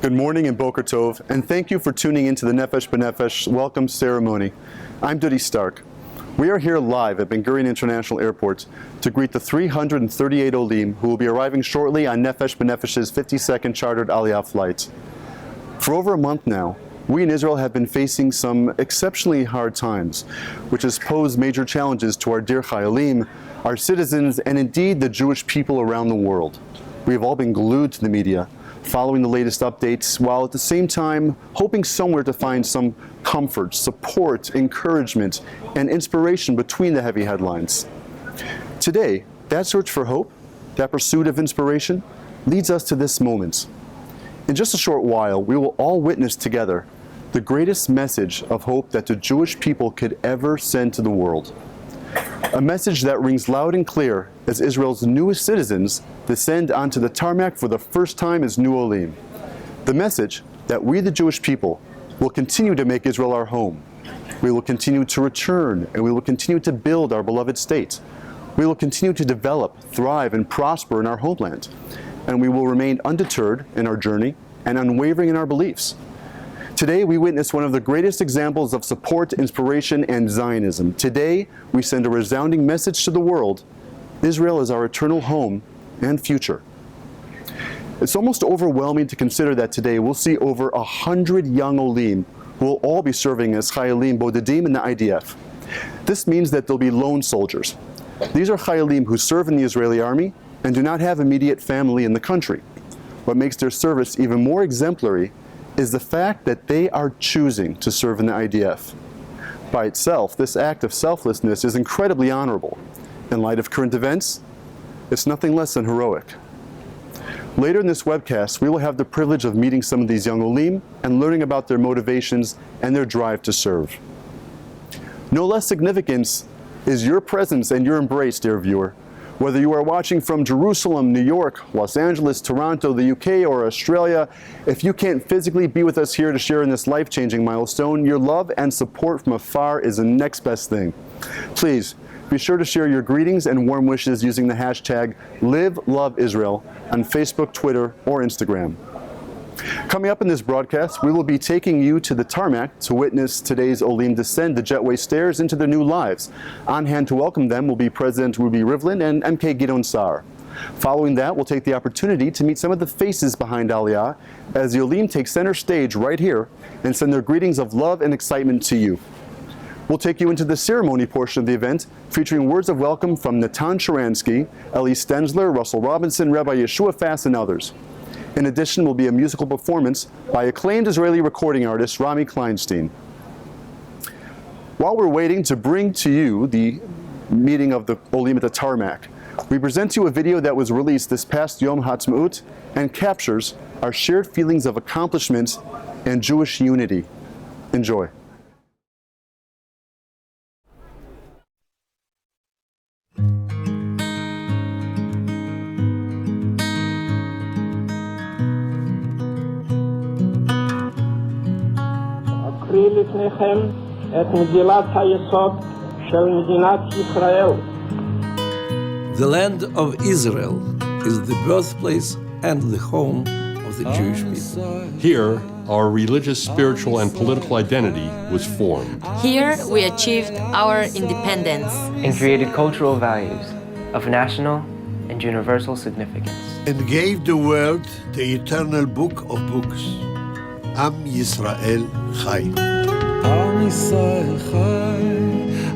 Good morning and Boker Tov, and thank you for tuning into the Nefesh B'Nefesh welcome ceremony. I'm Dudi Stark. We are here live at Ben Gurion International Airport to greet the 338 Olim who will be arriving shortly on Nefesh B'Nefesh's 52nd chartered Aliyah flight. For over a month now, we in Israel have been facing some exceptionally hard times, which has posed major challenges to our dear Chayalim, our citizens, and indeed the Jewish people around the world. We have all been glued to the media, following the latest updates, while at the same time hoping somewhere to find some comfort, support, encouragement, and inspiration between the heavy headlines. Today, that search for hope, that pursuit of inspiration, leads us to this moment. In just a short while, we will all witness together the greatest message of hope that the Jewish people could ever send to the world. A message that rings loud and clear as Israel's newest citizens descend onto the tarmac for the first time as new Olim. The message that we, the Jewish people, will continue to make Israel our home. We will continue to return, and we will continue to build our beloved state. We will continue to develop, thrive, and prosper in our homeland. And we will remain undeterred in our journey and unwavering in our beliefs. Today, we witness one of the greatest examples of support, inspiration, and Zionism. Today, we send a resounding message to the world: Israel is our eternal home and future. It's almost overwhelming to consider that today we'll see over 100 young Olim who will all be serving as Chayalim Bodedim in the IDF. This means that they'll be lone soldiers. These are Chayalim who serve in the Israeli army and do not have immediate family in the country. What makes their service even more exemplary is the fact that they are choosing to serve in the IDF. By itself, this act of selflessness is incredibly honorable. In light of current events, it's nothing less than heroic. Later in this webcast, we will have the privilege of meeting some of these young Olim and learning about their motivations and their drive to serve. No less significant is your presence and your embrace, dear viewer. Whether you are watching from Jerusalem, New York, Los Angeles, Toronto, the UK, or Australia, if you can't physically be with us here to share in this life-changing milestone, your love and support from afar is the next best thing. Please, be sure to share your greetings and warm wishes using the hashtag #LiveLoveIsrael on Facebook, Twitter, or Instagram. Coming up in this broadcast, we will be taking you to the tarmac to witness today's Olim descend the jetway stairs into their new lives. On hand to welcome them will be President Ruby Rivlin and MK Gidon Saar. Following that, we'll take the opportunity to meet some of the faces behind Aliyah as the Olim take center stage right here and send their greetings of love and excitement to you. We'll take you into the ceremony portion of the event, featuring words of welcome from Natan Sharansky, Ellie Stenzler, Russell Robinson, Rabbi Yeshua Fass, and others. In addition, will be a musical performance by acclaimed Israeli recording artist Rami Kleinstein. While we're waiting to bring to you the meeting of the Olim at the tarmac, we present to you a video that was released this past Yom Ha'atzmaut and captures our shared feelings of accomplishment and Jewish unity. Enjoy. אקריא לפניכם את מגילת היסוד של מדינת ישראל. The land of Israel is the birthplace and the home of the Jewish people. Here, our religious, spiritual, and political identity was formed. Here, we achieved our independence and created cultural values of national and universal significance. And gave the world the eternal book of books. Am Yisrael Chai. Am Yisrael Chai.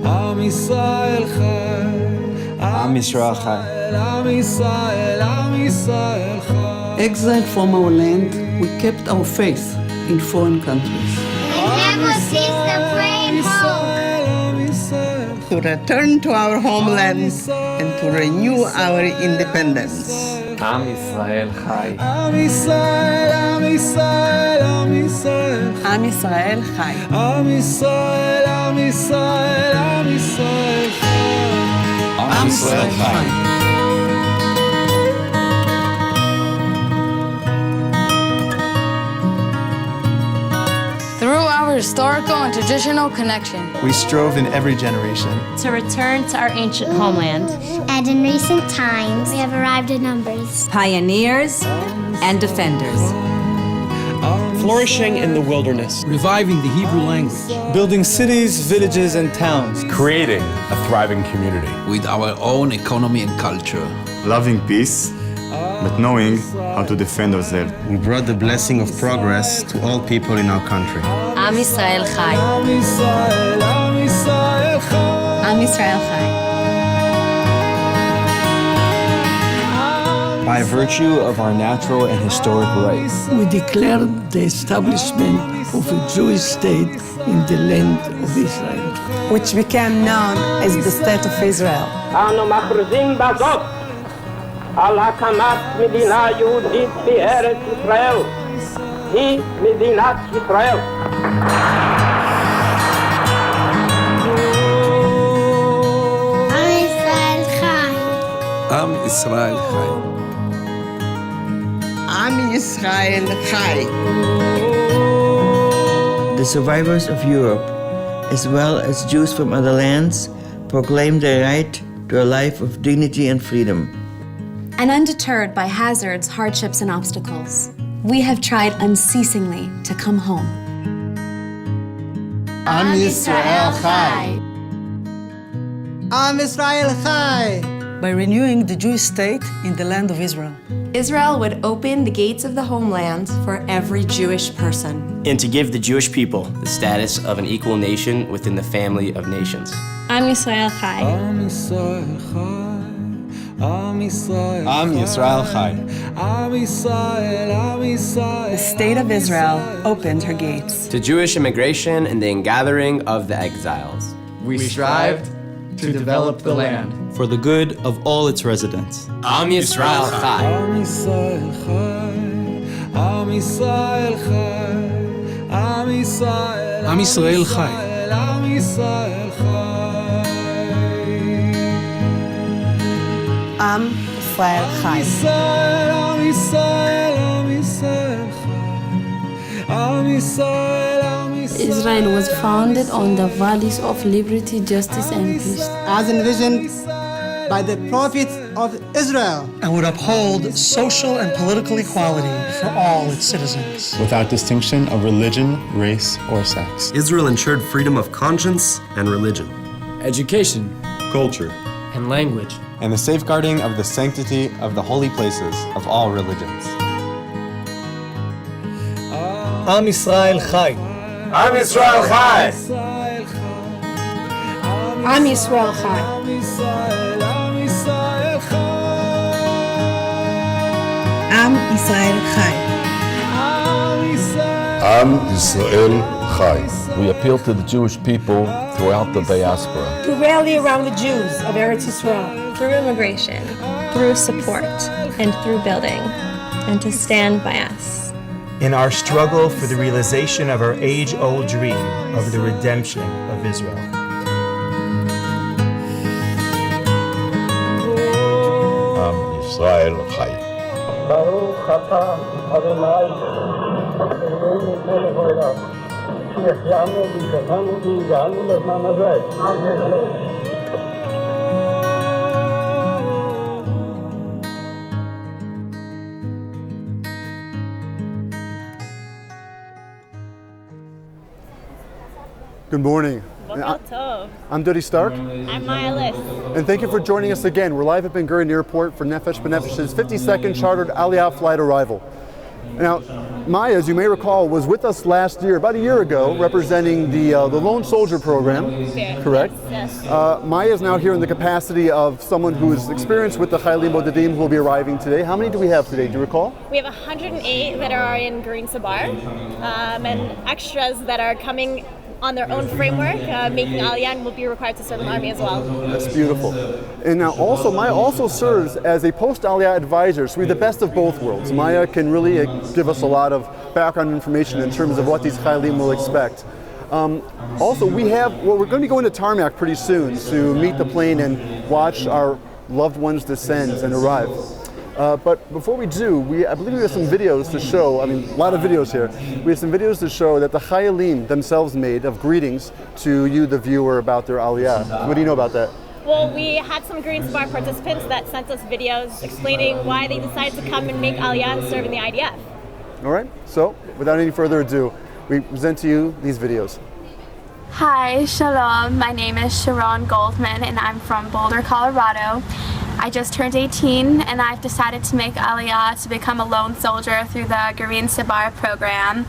Am Yisrael Chai. Am Yisrael Chai. Am Yisrael, Am Yisrael Chai. Exiled from our land, we kept our faith in foreign countries. And never ceased to bring home. To return to our homeland and to renew our independence. Am Yisrael Chai. Am Yisrael, Am Yisrael, Am Yisrael. Am Yisrael Chai. Am Yisrael, Am Yisrael, Am Yisrael Chai. Am Yisrael Chai. through our historical and traditional connection. We strove in every generation to return to our ancient homeland. And in recent times, we have arrived in numbers. Pioneers and defenders. flourishing in the wilderness, reviving the Hebrew language, building cities, villages, and towns, creating a thriving community, with our own economy and culture, loving peace, but knowing how to defend ourselves. We brought the blessing of progress to all people in our country. Am Yisrael Chai. Am Yisrael Chai. Am Yisrael Chai. by virtue of our natural and historic rights. We declared the establishment of a Jewish state in the land of Israel, which became known as the State of Israel. אנו מכריזים בזאת על הקמת מדינה יהודית בארץ ישראל. היא מדינת ישראל. Am Yisrael Chai. Am Yisrael Chai. The survivors of Europe, as well as Jews from other lands, proclaim their right to a life of dignity and freedom. And undeterred by hazards, hardships, and obstacles, we have tried unceasingly to come home. Am Yisrael Chai. Am Yisrael Chai. By renewing the Jewish state in the land of Israel. Israel would open the gates of the homeland for every Jewish person. And to give the Jewish people the status of an equal nation within the family of nations. Am Yisrael Chai. Am Yisrael Chai. Am Yisrael. Am Yisrael Chai. Am Yisrael. Am Yisrael. The state of Israel opened her gates to Jewish immigration and the ingathering of the exiles. We strived to develop the land for the good of all its residents. Am Yisrael Chai. Am Yisrael Chai. Am Yisrael Chai. Am Yisrael. Am Yisrael Chai. Am Yisrael Chai. Am Yisrael Chai. Am Yisrael. Am Yisrael Chai. Am Yisrael. Israel was founded on the values of liberty, justice, and peace. As envisioned by the prophets of Israel. And would uphold social and political equality for all its citizens. Without distinction of religion, race, or sex. Israel ensured freedom of conscience and religion. Education. Culture. And language. And the safeguarding of the sanctity of the holy places of all religions. Am Yisrael Chai. Am Yisrael Chai. Am Yisrael Chai. Am Yisrael Chai. Am Yisrael Chai. We appeal to the Jewish people throughout the diaspora to rally around the Jews of Eretz Yisrael through immigration, through support, and through building, and to stand by us in our struggle for the realization of our age-old dream of the redemption of Israel. Am Yisrael Chai. Baruch atah Adonai Eloheinu melech haolam שהחיינו והתגברנו והגענו לזמן הזה. Good morning. I'm Dodi Stark. I'm Maya. And thank you for joining us again. We're live at Ben Gurion Airport for Nefesh B'Nefesh's 52nd chartered Aliyah flight arrival. Now, Maya, as you may recall, was with us last year, about a year ago, representing the Lone Soldier program, correct? Yes. Maya is now here in the capacity of someone who is experienced with the Chayalim Bodedim who will be arriving today. How many do we have today? Do you recall? We have 108 that are in Green Sabar, and extras that are coming on their own framework, making Aliyah, and will be required to serve in the army as well. That's beautiful. And now also, Maya also serves as a post-Aliyah advisor, so we're the best of both worlds. Maya can really give us a lot of background information in terms of what these Chayalim will expect. Also, we're going to be going to tarmac pretty soon to meet the plane and watch our loved ones descend and arrive. But before we do, I believe we have some videos to show, a lot of videos here. We have some videos to show that the Chayalim themselves made of greetings to you, the viewer, about their Aliyah. What do you know about that? Well, we had some Green Sabar participants that sent us videos explaining why they decided to come and make Aliyah and serve in the IDF. All right, so without any further ado, we present to you these videos. Hi, shalom. My name is Sharon Goldman and I'm from Boulder, Colorado. I just turned 18 and I've decided to make Aliyah to become a lone soldier through the Gurion Sabar program.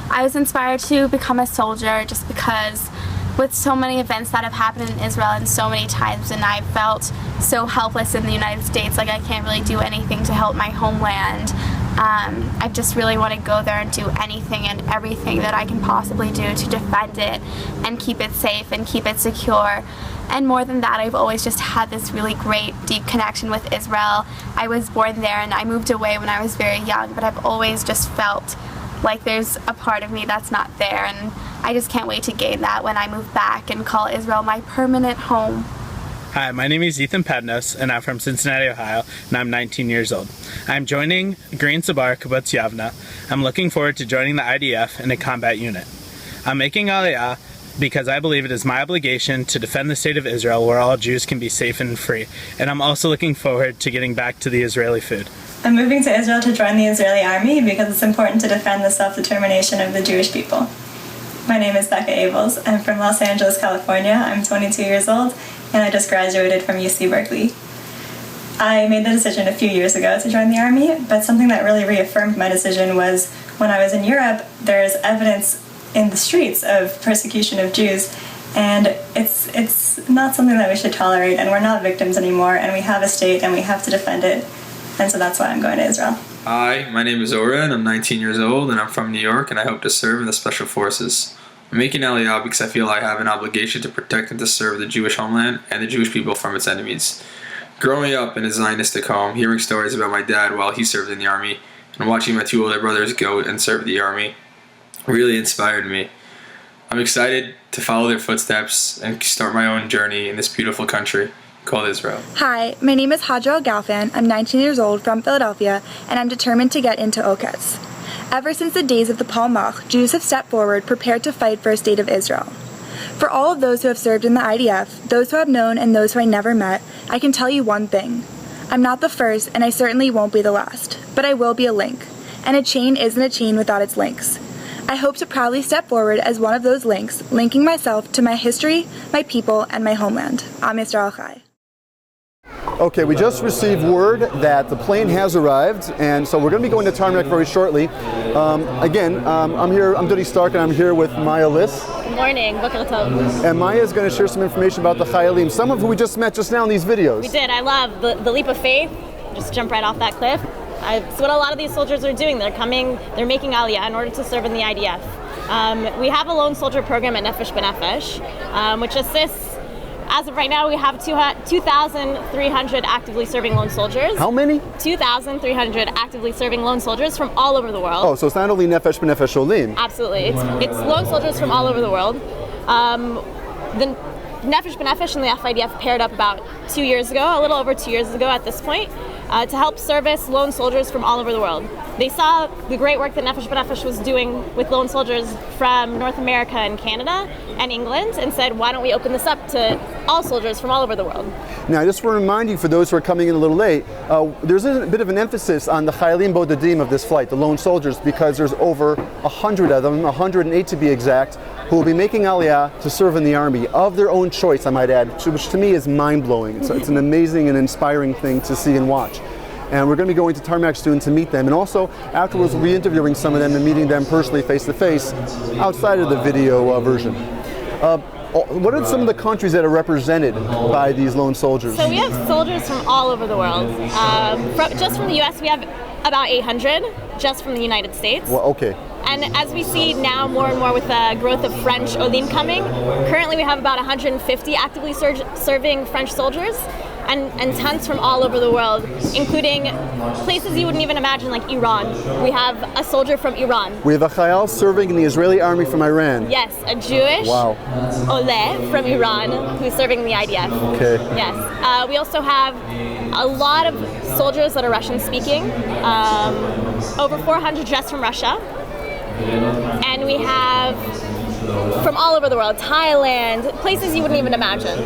I was inspired to become a soldier just because with so many events that have happened in Israel and so many times, and I felt so helpless in the United States, like I can't really do anything to help my homeland. I just really want to go there and do anything and everything that I can possibly do to defend it and keep it safe and keep it secure. And more than that, I've always just had this really great, deep connection with Israel. I was born there and I moved away when I was very young, but I've always just felt like there's a part of me that's not there, and I just can't wait to gain that when I move back and call Israel my permanent home. Hi, my name is Ethan Pednos, and I'm from Cincinnati, Ohio, and I'm 19 years old. I'm joining Gurion Sabar Kibbutz Yavna. I'm looking forward to joining the IDF in a combat unit. I'm making Aliyah because I believe it is my obligation to defend the state of Israel where all Jews can be safe and free, and I'm also looking forward to getting back to the Israeli food. I'm moving to Israel to join the Israeli army because it's important to defend the self-determination of the Jewish people. My name is Becca Abels. I'm from Los Angeles, California. I'm 22 years old, and I just graduated from UC Berkeley. I made the decision a few years ago to join the army, but something that really reaffirmed my decision was when I was in Europe, there's evidence in the streets of persecution of Jews, and it's not something that we should tolerate, and we're not victims anymore, and we have a state, and we have to defend it, and so that's why I'm going to Israel. Hi, my name is Ora, and I'm 19 years old, and I'm from New York, and I hope to serve in the Special Forces. I'm making Aliyah because I feel I have an obligation to protect and to serve the Jewish homeland and the Jewish people from its enemies. Growing up in a Zionistic home, hearing stories about my dad while he served in the army, and watching my two older brothers go and serve the army really inspired me. I'm excited to follow their footsteps and start my own journey in this beautiful country called Israel. Hi, my name is Hadra Galfan. I'm 19 years old from Philadelphia, and I'm determined to get into Oketz. Ever since the days of the Palmach, Jews have stepped forward, prepared to fight for a state of Israel. For all of those who have served in the IDF, those who I've known and those who I never met, I can tell you one thing. I'm not the first, and I certainly won't be the last, but I will be a link. And a chain isn't a chain without its links. I hope to proudly step forward as one of those links, linking myself to my history, my people, and my homeland. Am Yisrael Chai. Okay, we just received word that the plane has arrived, and so we're going to be going to tarmac very shortly. I'm Dudi Stark, and I'm here with Maya Liss. Good morning, Boker Tov. And Maya is going to share some information about the Chayalim, some of who we just met just now in these videos. We did. I love the leap of faith. Just jump right off that cliff. It's what a lot of these soldiers are doing. They're making Aliyah in order to serve in the IDF. We have a lone soldier program at Nefesh B'Nefesh, which assists. As of right now, we have 2,300 actively serving lone soldiers. How many? 2,300 actively serving lone soldiers from all over the world. Oh, so it's not only Nefesh B'Nefesh Olim. Absolutely. It's lone soldiers from all over the world. The Nefesh B'Nefesh and the FIDF paired up about 2 years ago, a little over 2 years ago at this point, to help service lone soldiers from all over the world. They saw the great work that Nefesh B'Nefesh was doing with lone soldiers from North America and Canada and England and said, why don't we open this up to all soldiers from all over the world? Now, I just want to remind you, for those who are coming in a little late, there's a bit of an emphasis on the Chayalim Bodedim of this flight, the lone soldiers, because there's over 100 of them, 108 to be exact, who will be making Aliyah to serve in the army of their own choice, I might add, which to me is mind-blowing. It's an amazing and inspiring thing to see and watch. And we're going to be going to tarmac soon to meet them, and also afterwards we'll be interviewing some of them and meeting them personally face-to-face outside of the video version. What are some of the countries that are represented by these lone soldiers? So we have soldiers from all over the world. Just from the US, we have about 800, just from the United States. Well, okay. And as we see now more and more with the growth of French Olim coming, currently we have about 150 actively serving French soldiers. And tons from all over the world, including places you wouldn't even imagine, like Iran. We have a soldier from Iran. We have a Chayal serving in the Israeli army from Iran. Yes, a Jewish Oleh from Iran who's serving in the IDF. Okay. Yes. We also have a lot of soldiers that are Russian-speaking, over 400 just from Russia. And we have from all over the world, Thailand, places you wouldn't even imagine.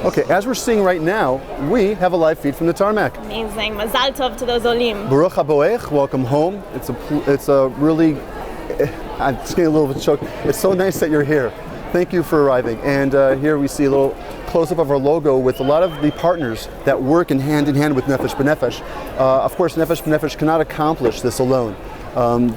Okay, as we're seeing right now, we have a live feed from the tarmac. Amazing. Mazal tov to those Olim. Baruch haboech, welcome home. It's a really, I'm just getting a little bit choked. It's so nice that you're here. Thank you for arriving. And here we see a little close-up of our logo with a lot of the partners that work in hand with Nefesh B'Nefesh. Of course, Nefesh B'Nefesh cannot accomplish this alone.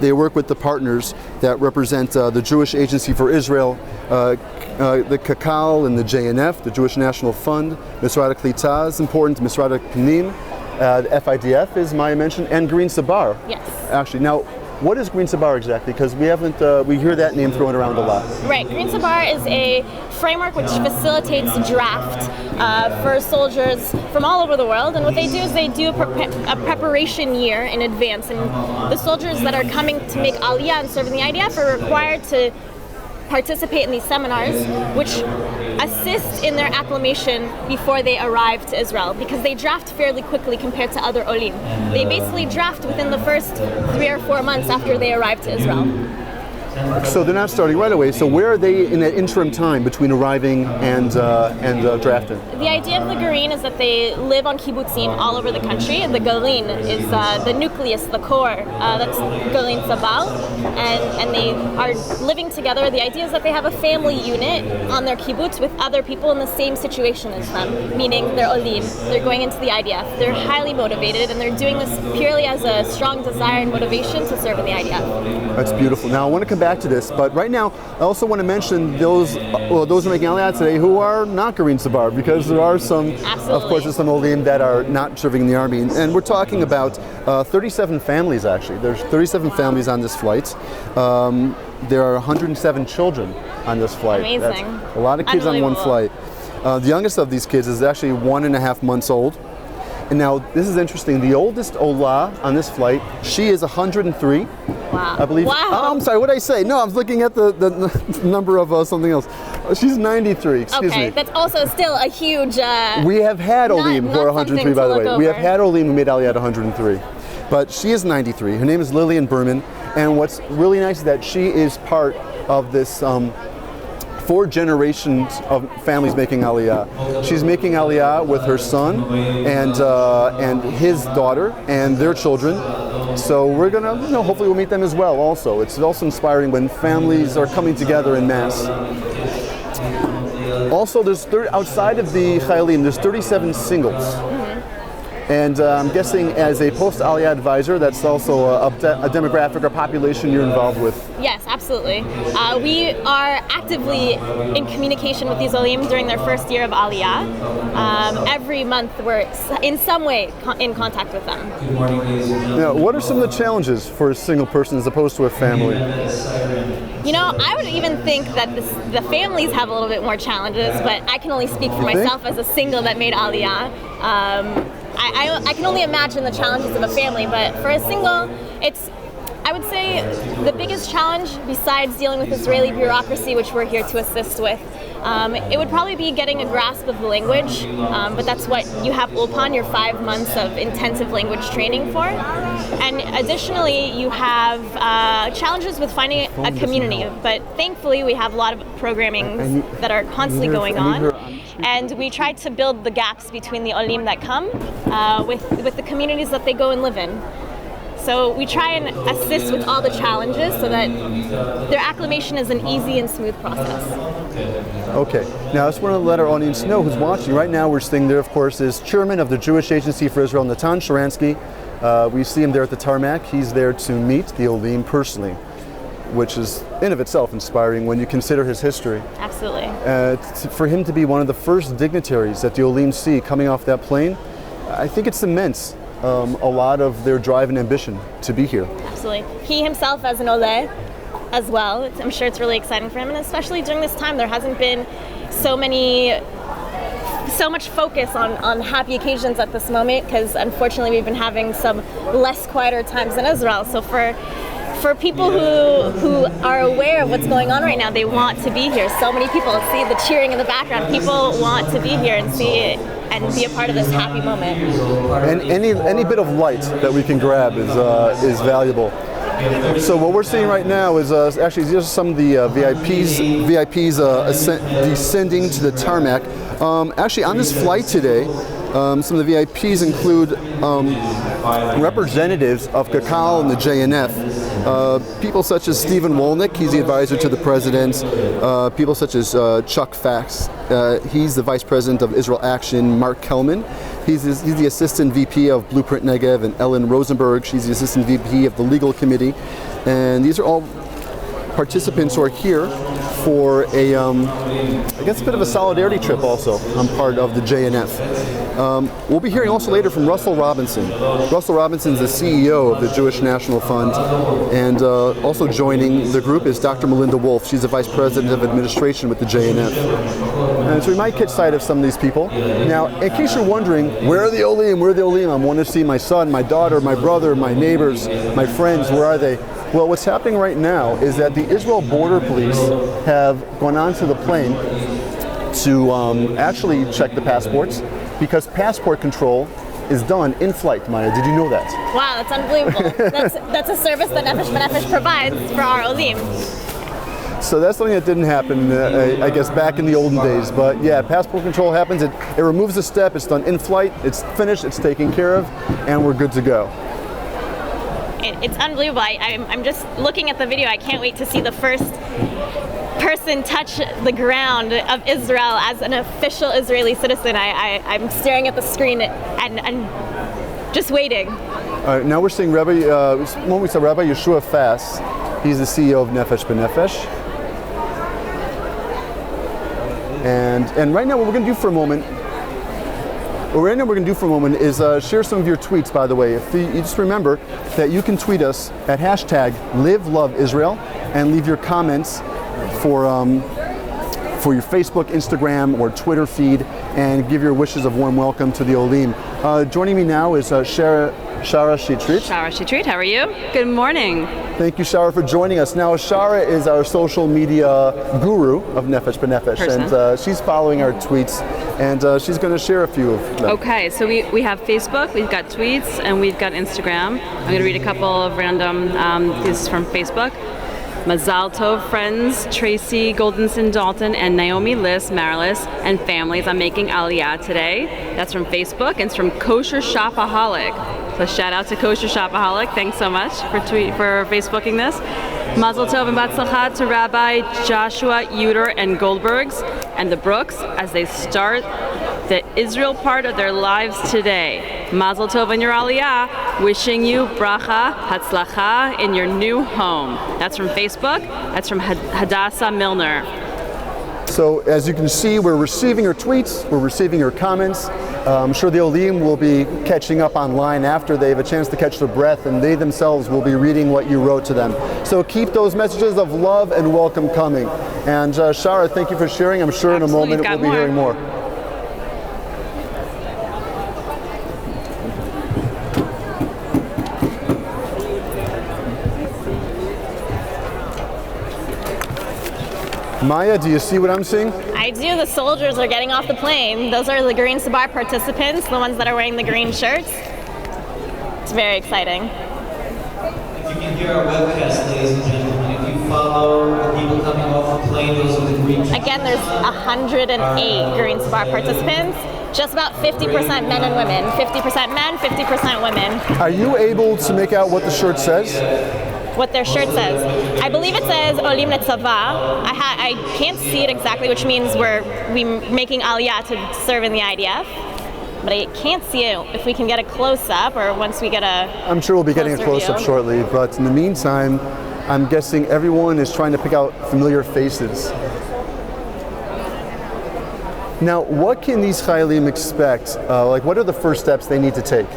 They work with the partners that represent the Jewish Agency for Israel, the Kakal and the JNF, the Jewish National Fund, Misrad HaKlita is important, Misrad HaPnim, the FIDF is my mention, and Green Sabar. Yes. Actually, now, what is Green Sabar exactly? Because we haven't, we hear that name thrown around a lot. Right, Green Sabar is a framework which facilitates draft for soldiers from all over the world, and what they do is they do a preparation year in advance, and the soldiers that are coming to make Aliyah and serve in the IDF are required to participate in these seminars, which assist in their acclimation before they arrive to Israel, because they draft fairly quickly compared to other Olim. They basically draft within the first 3 or 4 months after they arrive to Israel. So they're not starting right away. So where are they in that interim time between arriving and drafting? The idea of the Gurion is that they live on kibbutzim all over the country. The Gurion is the nucleus, the core. That's Gurion Sabal, and they are living together. The idea is that they have a family unit on their kibbutz with other people in the same situation as them, meaning they're Olim. They're going into the IDF. They're highly motivated, and they're doing this purely as a strong desire and motivation to serve in the IDF. That's beautiful. Now I want to come back to this, but right now I also want to mention those who are making Aliyah today who are not Gurion Sabar, because there are some, of course, there's some Olim that are not serving in the army, and we're talking about 37 families actually. There's 37 families on this flight. There are 107 children on this flight. Amazing. That's a lot of kids on one flight. The youngest of these kids is actually 1.5 months old. And now, this is interesting. The oldest Ola on this flight, she is 103. Wow. I believe. Wow. Oh, I'm sorry, what did I say? No, I was looking at the number of something else. She's 93, excuse me. Okay, that's also still a huge... we have had Olim who are 103, by the way. We have had Olim who made Aliyah at 103. But she is 93. Her name is Lillian Berman. And what's really nice is that she is part of this 4 generations of families making Aliyah. She's making Aliyah with her son and his daughter and their children. So we're gonna, hopefully we'll meet them as well. Also, it's also inspiring when families are coming together in mass. Also, there's outside of the Chayalim, there's 37 singles. And I'm guessing as a post-Aliyah advisor, that's also a demographic or population you're involved with. Yes, absolutely. We are actively in communication with these Olim during their first year of Aliyah. Every month we're in some way in contact with them. Now, what are some of the challenges for a single person as opposed to a family? I would even think that the families have a little bit more challenges, but I can only speak for myself as a single that made Aliyah. I can only imagine the challenges of a family, but for a single, I would say the biggest challenge, besides dealing with Israeli bureaucracy, which we're here to assist with, it would probably be getting a grasp of the language, but that's what you have Ulpan, your 5 months of intensive language training for. And additionally, you have challenges with finding a community, but thankfully we have a lot of programming that are constantly going on. And we try to build the gaps between the Olim that come with the communities that they go and live in. So we try and assist with all the challenges so that their acclimation is an easy and smooth process. Okay, now I just want to let our audience know who's watching. Right now we're sitting there, of course, is Chairman of the Jewish Agency for Israel, Natan Sharansky. We see him there at the tarmac. He's there to meet the Olim personally, which is in of itself inspiring when you consider his history. Absolutely. For him to be one of the first dignitaries that the Olim see coming off that plane, I think it cements a lot of their drive and ambition to be here. Absolutely. He himself as an Ole as well, I'm sure it's really exciting for him, and especially during this time there hasn't been so much focus on happy occasions at this moment, because unfortunately we've been having some less quieter times in Israel. So for people who are aware of what's going on right now, they want to be here. So many people see the cheering in the background. People want to be here and see it and be a part of this happy moment. And any bit of light that we can grab is valuable. So what we're seeing right now is actually these are some of the VIPs descending to the tarmac. Actually, on this flight today, some of the VIPs include representatives of Kakal and the JNF. People such as Stephen Wolnick, he's the advisor to the president. People such as Chuck Fax, he's the vice president of Israel Action. Mark Kelman, he's the assistant VP of Blueprint Negev, and Ellen Rosenberg, she's the assistant VP of the legal committee. And these are all participants who are here for a, I guess, a bit of a solidarity trip also. I'm part of the JNF. We'll be hearing also later from Russell Robinson. Russell Robinson's the CEO of the Jewish National Fund, and also joining the group is Dr. Melinda Wolf. She's the Vice President of Administration with the JNF. And so we might catch sight of some of these people. Now, in case you're wondering, where are the Olim? Where are the Olim? I want to see my son, my daughter, my brother, my neighbors, my friends. Where are they? Well, what's happening right now is that the Israel Border Police have gone onto the plane to actually check the passports, because passport control is done in flight. Maya, did you know that? Wow, that's unbelievable. that's a service that Nefesh B'Nefesh provides for our Olim. So that's something that didn't happen, I guess, back in the olden days. But yeah, passport control happens. It removes a step. It's done in flight. It's finished. It's taken care of, and we're good to go. It's unbelievable. I'm just looking at the video. I can't wait to see the first person touch the ground of Israel as an official Israeli citizen. I'm staring at the screen and just waiting. Now we're seeing Rabbi Yeshua Fass. He's the CEO of Nefesh B'Nefesh. And right now what we're going to do for a moment is share some of your tweets, by the way. If you just remember that you can tweet us at hashtag #LiveLoveIsrael and leave your comments for your Facebook, Instagram, or Twitter feed, and give your wishes of warm welcome to the Olim. Joining me now is Shara Shitrit. Shara Shitrit, how are you? Good morning. Thank you, Shara, for joining us. Now, Shara is our social media guru of Nefesh B'Nefesh, and she's following our tweets, and she's going to share a few of them. Okay, so we have Facebook, we've got tweets, and we've got Instagram. I'm going to read a couple of random these from Facebook. Mazal Tov friends Tracy Goldenson Dalton and Naomi Liss Marilis and families. I'm making Aliyah today. That's from Facebook, and it's from Kosher Shopaholic. So shout out to Kosher Shopaholic. Thanks so much for Facebooking this. Mazel Tov and Batzlachat to Rabbi Joshua Uter and Goldbergs and the Brooks as they start the Israel part of their lives today. Mazel Tov in your Aliyah, wishing you bracha, hatzlacha in your new home. That's from Facebook. That's from Hadassah Milner. So as you can see, we're receiving your tweets, we're receiving your comments. I'm sure the Olim will be catching up online after they have a chance to catch their breath, and they themselves will be reading what you wrote to them. So keep those messages of love and welcome coming. And Shara, thank you for sharing. I'm sure in a moment we'll be hearing more. Maya, do you see what I'm seeing? I do. The soldiers are getting off the plane. Those are the Green Sabar participants, the ones that are wearing the green shirts. It's very exciting. You can hear our webcast, ladies and gentlemen. If you follow the people coming off the plane, those are the green shirts. Again, there's 108 Green Sabar participants. Just about 50% men and women. 50% men, 50% women. Are you able to make out what the shirt says? What their shirt says. I believe it says Olim Letzava. I can't see it exactly, which means we're making Aliyah to serve in the IDF. But I can't see it if we can get a close-up, or once we get a I'm sure we'll be getting a close-up shortly, but in the meantime, I'm guessing everyone is trying to pick out familiar faces. Now, what can these Chayalim expect? What are the first steps they need to take?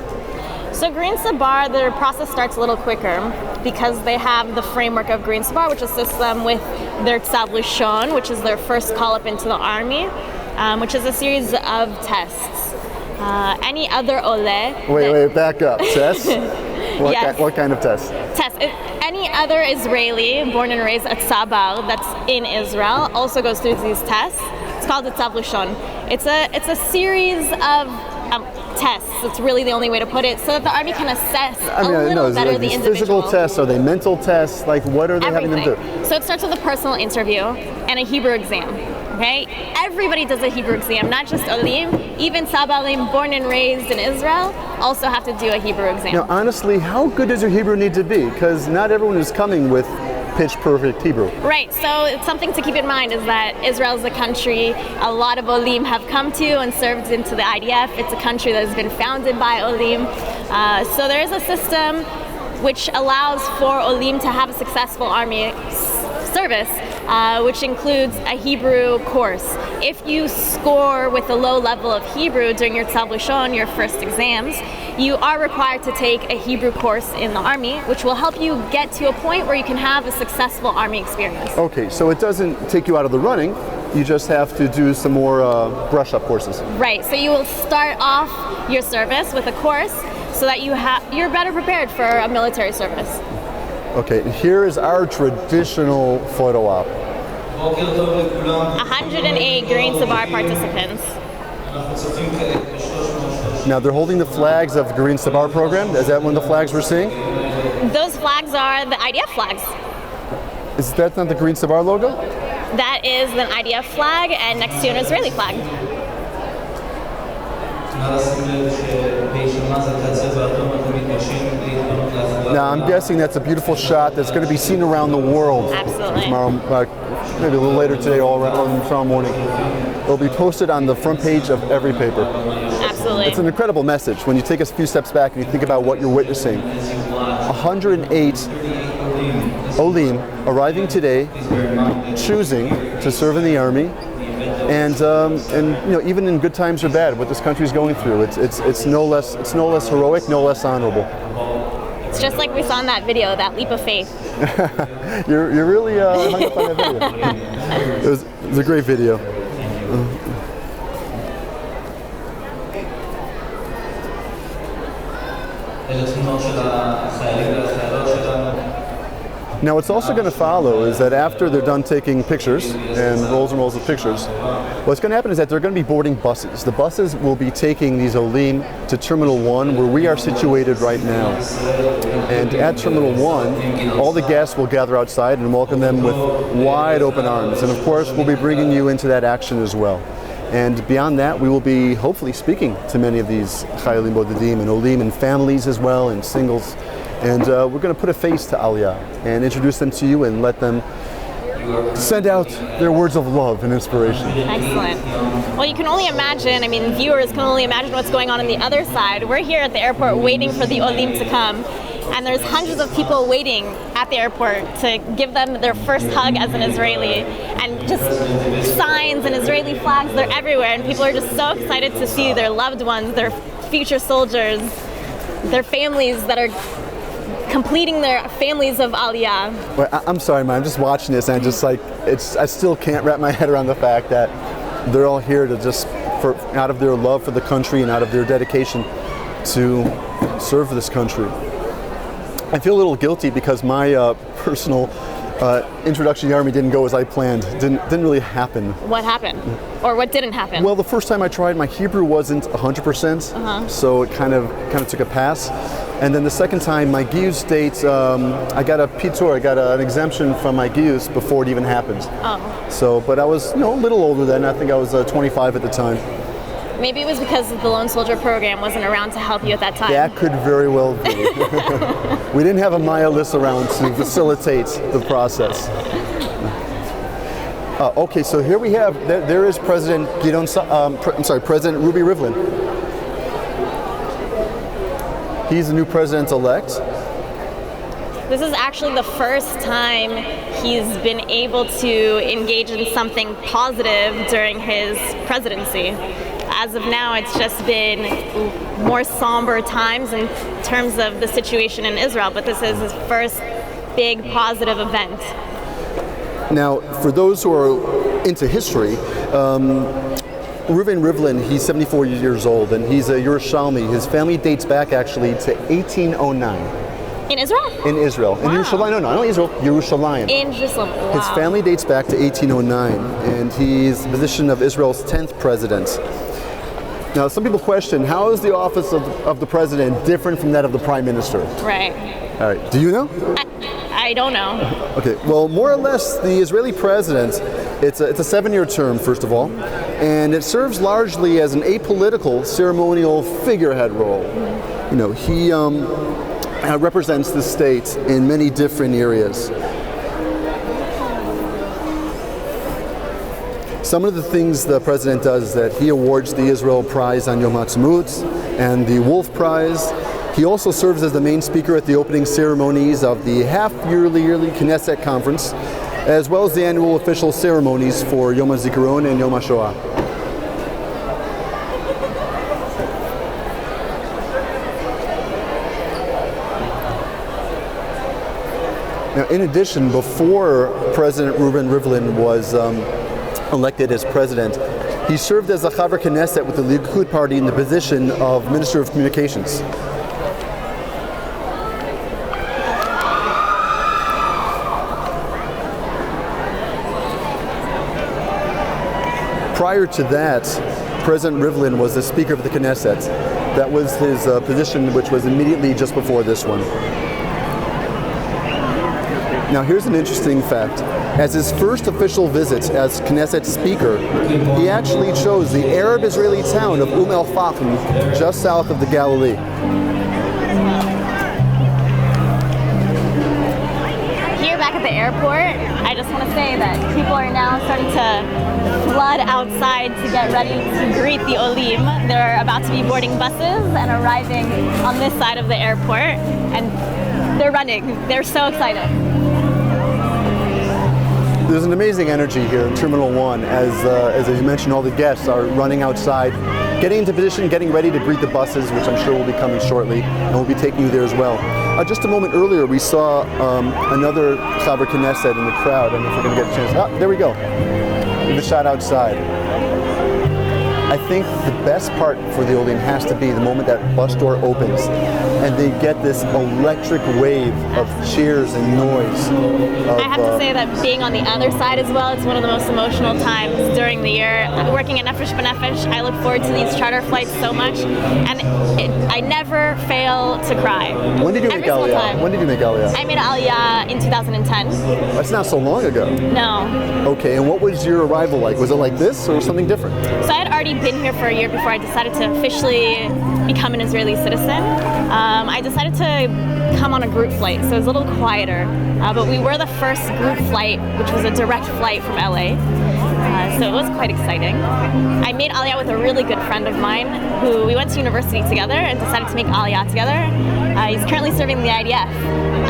So Green Sabar, their process starts a little quicker because they have the framework of Green Sabar, which assists them with their Tzav Lishon, which is their first call up into the army, which is a series of tests. Any other Ole... Wait, back up. Tests? Yes. What kind of tests? Tests. Any other Israeli born and raised at Tzabal that's in Israel also goes through these tests. It's called the Tzav Lishon. It's a series of tests. It's really the only way to put it, so that the Army can assess a little no, better like the these individual. physical tests? Are they mental tests? Like, what are they having them do? So it starts with a personal interview and a Hebrew exam. Okay? Everybody does a Hebrew exam, not just Olim. Even Sabalim born and raised in Israel also have to do a Hebrew exam. Now, honestly, how good does your Hebrew need to be? Because not everyone is coming with pitch perfect Hebrew. Right, so it's something to keep in mind is that Israel is a country a lot of Olim have come to and served into the IDF. It's a country that has been founded by Olim. So there is a system which allows for Olim to have a successful army service, which includes a Hebrew course. If you score with a low level of Hebrew during your Tzav Rishon, your first exams, you are required to take a Hebrew course in the Army, which will help you get to a point where you can have a successful Army experience. Okay, so it doesn't take you out of the running, you just have to do some more brush-up courses. Right, so you will start off your service with a course so that you're better prepared for a military service. Okay, here is our traditional photo op. 108 Green Sabar participants. Now they're holding the flags of the Green Sabar program. Is that one of the flags we're seeing? Those flags are the IDF flags. Is that not the Green Sabar logo? That is an IDF flag and next to an Israeli flag. Now I'm guessing that's a beautiful shot that's going to be seen around the world. Absolutely. Tomorrow, maybe a little later today, all around tomorrow morning. It'll be posted on the front page of every paper. Absolutely. It's an incredible message when you take a few steps back and you think about what you're witnessing. 108 Olim arriving today, choosing to serve in the Army, and you know, even in good times or bad, what this country is going through, it's no less heroic, no less honorable. It's just like we saw in that video, that leap of faith. You're really hung up on that video. It was a great video. Now what's also going to follow is that after they're done taking pictures, and rolls of pictures, what's going to happen is that they're going to be boarding buses. The buses will be taking these Olim to Terminal 1, where we are situated right now. And at Terminal 1, all the guests will gather outside and welcome them with wide open arms. And of course, we'll be bringing you into that action as well. And beyond that, we will be hopefully speaking to many of these Chayalim Bodedim and Olim and families as well, and singles. And we're going to put a face to Aliyah and introduce them to you and let them send out their words of love and inspiration. Excellent. Well, you can only imagine, I mean, viewers can only imagine what's going on the other side. We're here at the airport waiting for the Olim to come, and there's hundreds of people waiting at the airport to give them their first hug as an Israeli, and just signs and Israeli flags, they're everywhere, and people are just so excited to see their loved ones, their future soldiers, their families that are completing their families of Aliyah. Well, I'm sorry, man. I'm just watching this, and I still can't wrap my head around the fact that they're all here to out of their love for the country and out of their dedication to serve this country. I feel a little guilty because my personal introduction to the Army didn't go as I planned. Didn't really happen. What happened? Or what didn't happen? Well, the first time I tried, my Hebrew wasn't 100%, so it kind of took a pass. And then the second time, my Giyus date, I got a pitur, I got an exemption from my Giyus before it even happened. Oh. So, but I was, a little older then. I think I was 25 at the time. Maybe it was because the Lone Soldier program wasn't around to help you at that time. That could very well be. We didn't have a Maya list around to facilitate the process. Okay, so here we have, there is President President Ruby Rivlin. He's the new president-elect. This is actually the first time he's been able to engage in something positive during his presidency. As of now, it's just been more somber times in terms of the situation in Israel, but this is his first big positive event. Now, for those who are into history, Reuven Rivlin, he's 74 years old, and he's a Yerushalmi. His family dates back actually to 1809. In Israel? In Israel. Wow. In Yerushalayim, no, not Israel, Yerushalayim. In Jerusalem, wow. His family dates back to 1809, and he's the position of Israel's 10th president. Now, some people question, how is the office of the president different from that of the prime minister? Right. All right, do you know? I don't know. Okay, well, more or less, the Israeli president, it's a 7-year term, first of all, and it serves largely as an apolitical, ceremonial figurehead role. You know, he represents the state in many different areas. Some of the things the president does is that he awards the Israel Prize on Yom Ha'atzmaut and the Wolf Prize. He also serves as the main speaker at the opening ceremonies of the half-yearly Knesset conference, as well as the annual official ceremonies for Yom HaZikaron and Yom HaShoah. Now, in addition, before President Reuven Rivlin was elected as president, he served as a Chaver Knesset with the Likud party in the position of Minister of Communications. Prior to that, President Rivlin was the Speaker of the Knesset. That was his position, which was immediately just before this one. Now, here's an interesting fact. As his first official visit as Knesset Speaker, he actually chose the Arab Israeli town of El-Fahm, just south of the Galilee. Here back at the airport, I just want to say that people are now starting to flood outside to get ready to greet the Olim. They're about to be boarding buses and arriving on this side of the airport, and they're running. They're so excited. There's an amazing energy here in Terminal 1 as you mentioned, all the guests are running outside, getting into position, getting ready to greet the buses, which I'm sure will be coming shortly, and we'll be taking you there as well. Just a moment earlier, we saw another Chaver Knesset in the crowd. I don't know if we're going to get a chance. Ah, there we go. Give a shot outside. I think the best part for the Olim has to be the moment that bus door opens and they get this electric wave of cheers and noise. I have to say that being on the other side as well, it's one of the most emotional times during the year. Working at Nefesh B'Nefesh, I look forward to these charter flights so much, and I never fail to cry. When did you make Aliyah? When did you make Aliyah? I made Aliyah in 2010. That's not so long ago. No. Okay, and what was your arrival like? Was it like this or something different? So I had already been here for a year before I decided to officially become an Israeli citizen. I decided to come on a group flight, so it was a little quieter. But we were the first group flight, which was a direct flight from LA. So it was quite exciting. I made Aliyah with a really good friend of mine who we went to university together and decided to make Aliyah together. He's currently serving the IDF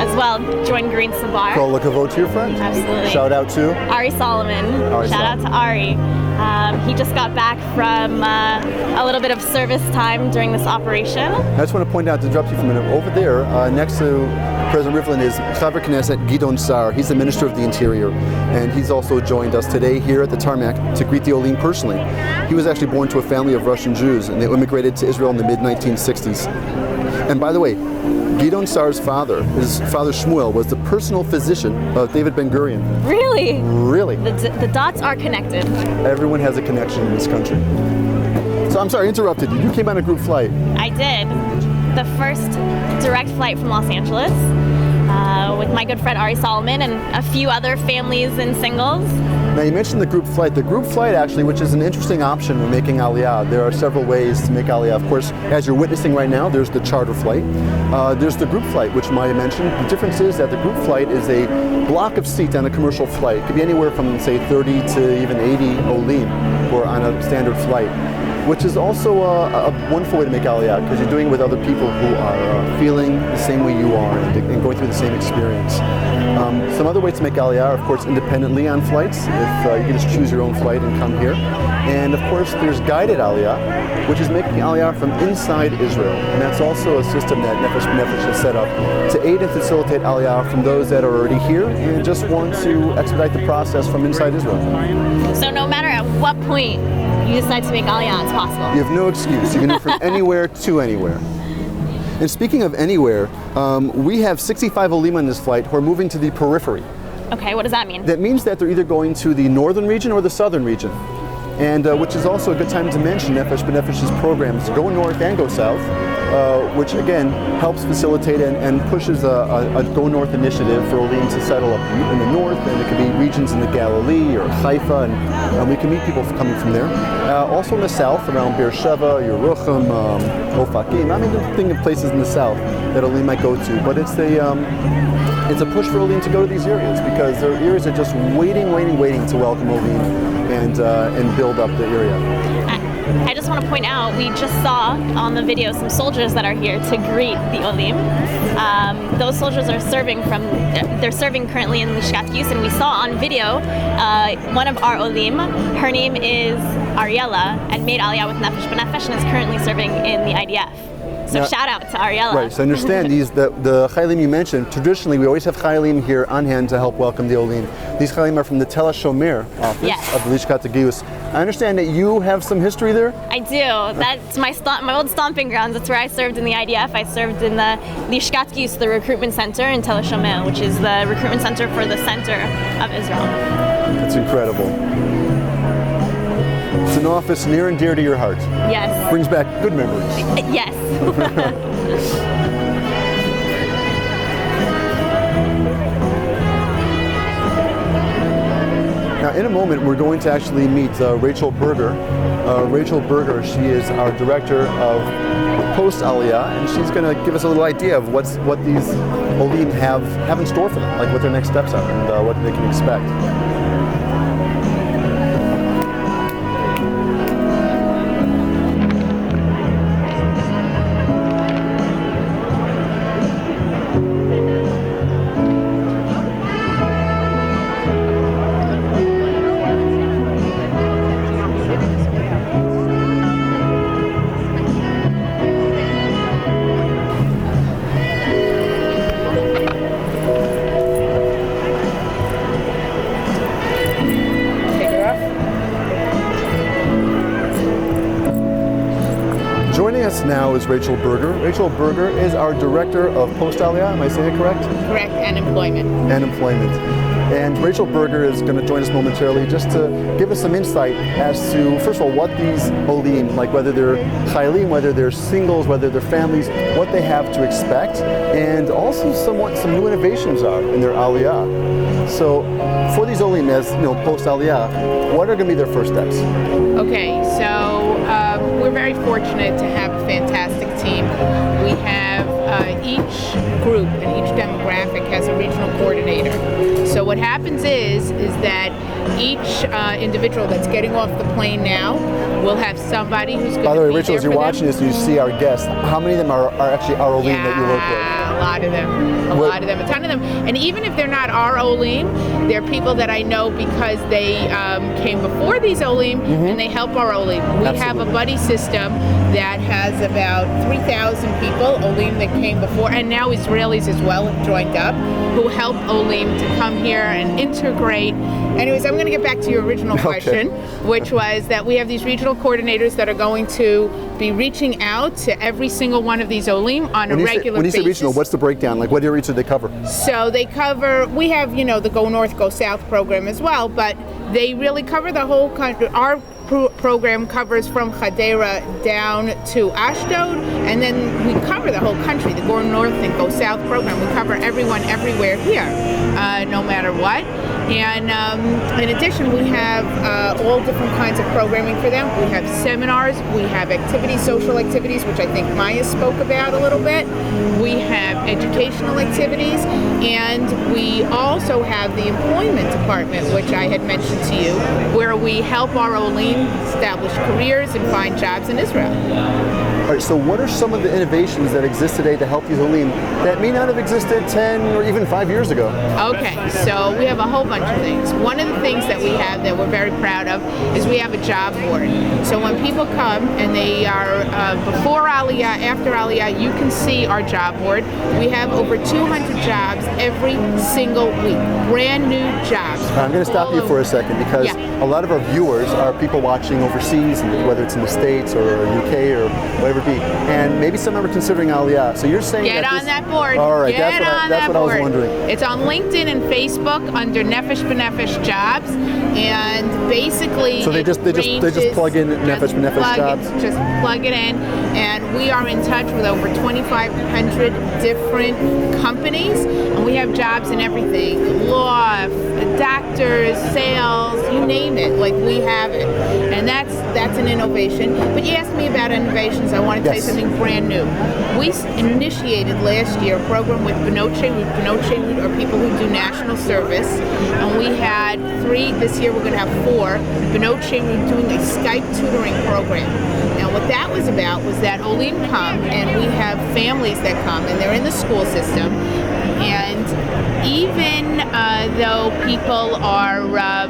as well, joined Green Sabar. Call a kavod to your friend. Absolutely. Shout out to? Ari Solomon. Shout out to Ari. He just got back from a little bit of service time during this operation. I just want to point out, to interrupt you for a minute, over there, next to President Rivlin is Chaver Knesset Gidon Sar. He's the Minister of the Interior, and he's also joined us today here at the tarmac to greet the Olim personally. He was actually born to a family of Russian Jews, and they immigrated to Israel in the mid-1960s. And by the way, Gidon Sar's father, his father Shmuel, was the personal physician of David Ben Gurion. Really? Really. The dots are connected. Everyone has a connection in this country. So I'm sorry, I interrupted you. You came on a group flight. I did. The first direct flight from Los Angeles with my good friend Ari Solomon and a few other families and singles. Now you mentioned the group flight. The group flight actually, which is an interesting option when making Aliyah. There are several ways to make Aliyah. Of course, as you're witnessing right now, there's the charter flight. There's the group flight, which Maya mentioned. The difference is that the group flight is a block of seats on a commercial flight. It could be anywhere from, say, 30 to even 80 Olim or on a standard flight, which is also a wonderful way to make Aliyah, because you're doing it with other people who are feeling the same way you are and going through the same experience. Some other ways to make Aliyah are, of course, independently on flights. If you can just choose your own flight and come here. And of course, there's guided Aliyah, which is making Aliyah from inside Israel. And that's also a system that Nefesh B'Nefesh has set up to aid and facilitate Aliyah from those that are already here and just want to expedite the process from inside Israel. So no matter at what point you decide to make Aliyah, it's possible. You have no excuse. You can do it from anywhere to anywhere. And speaking of anywhere, we have 65 Olim on this flight who are moving to the periphery. Okay, what does that mean? That means that they're either going to the northern region or the southern region. and which is also a good time to mention Nefesh B'Nefesh's programs Go North and Go South, which again helps facilitate and pushes a Go North initiative for Olim to settle up in the north, and it could be regions in the Galilee or Haifa, and we can meet people coming from there. Also in the south, around Beersheba, Yerucham, Ofakim. I mean, think of places in the south that Olim might go to, but it's a push for Olim to go to these areas because their areas are just waiting to welcome Olim and build up the area. I just want to point out, we just saw on the video some soldiers that are here to greet the Olim. Those soldiers are serving currently in Lishkat Yus, and we saw on video one of our Olim. Her name is Ariella and made Aliyah with Nefesh B'Nefesh and is currently serving in the IDF. So now, shout out to Ariella. Right, so understand the Chayalim you mentioned, traditionally we always have Chayalim here on hand to help welcome the Olim. These Chayalim are from the Tel HaShomer office of the Lishkat Giyus. I understand that you have some history there? I do. That's my old stomping grounds. That's where I served in the IDF. I served in the Lishkat Giyus, the recruitment center in Tel HaShomer, which is the recruitment center for the center of Israel. That's incredible. It's an office near and dear to your heart. Yes. Brings back good memories. Yes. Now, in a moment, we're going to actually meet Rachel Berger. Rachel Berger, she is our director of Post Aliyah, and she's going to give us a little idea of what these Olim have in store for them, like what their next steps are and what they can expect. Joining us now is Rachel Berger. Rachel Berger is our director of Post Aliyah. Am I saying it correct? Correct, and employment. And employment. And Rachel Berger is going to join us momentarily just to give us some insight as to, first of all, what these Olim, like whether they're Chayalim, whether they're singles, whether they're families, what they have to expect, and also some new innovations are in their Aliyah. So for these Olim, as Post Aliyah, what are going to be their first steps? Okay, so we're very fortunate to have a fantastic team. We have each group and each demographic has a regional coordinator. So what happens is that each individual that's getting off the plane now will have somebody who's going to be there. By the way, Rachel, as you're for watching them. this, you see our guests. How many of them are actually our Olim that you work with? A lot of them. A ton of them. And even if they're not our Olim, they're people that I know because they came before these Olim and they help our Olim. We have a buddy system that has about 3,000 people, Olim that came before, and now Israelis as well have joined up, who help Olim to come here and integrate. Anyways, I'm going to get back to your original question, which was that we have these regional coordinators that are going to be reaching out to every single one of these Olim on a regular basis. When you say regional, what's the breakdown? Like, what areas do they cover? So they cover, we have, the Go North, Go South program as well, but they really cover the whole country. Our program covers from Hadera down to Ashdod, and then we cover the whole country. The Go North and Go South program, we cover everyone everywhere here, no matter what. And in addition, we have all different kinds of programming for them. We have seminars, we have activities, social activities, which I think Maya spoke about a little bit. We have educational activities, and we also have the employment department, which I had mentioned to you, where we help our Olim establish careers and find jobs in Israel. All right, so what are some of the innovations that exist today to help these Olim that may not have existed 10 or even 5 years ago? Okay, so we have a whole bunch of things. One of the things that we have that we're very proud of is we have a job board. So when people come and they are before Aliyah, after Aliyah, you can see our job board. We have over 200 jobs every single week, brand new jobs. I'm going to stop you for a second because a lot of our viewers are people watching overseas, whether it's in the States or UK or whatever ever be. And maybe some of them are considering Aliyah. So you're saying Get on that board. All right, Get that's what I was wondering. It's on LinkedIn and Facebook under Nefesh B'Nefesh jobs, and basically so they just plug in Nefesh B'Nefesh jobs. Just plug it in, and we are in touch with over 2,500 different companies, and we have jobs in everything: law, doctors, sales, you name it. Like, we have it, and that's an innovation. But you asked me about innovations. I want to tell you something brand new. We initiated last year a program with Benoche Root. Benoche Root are people who do national service, and we had 3. This year we're going to have 4. Benoche Root doing a Skype tutoring program. Now, what that was about was that Olim come, and we have families that come, and they're in the school system, and even though people are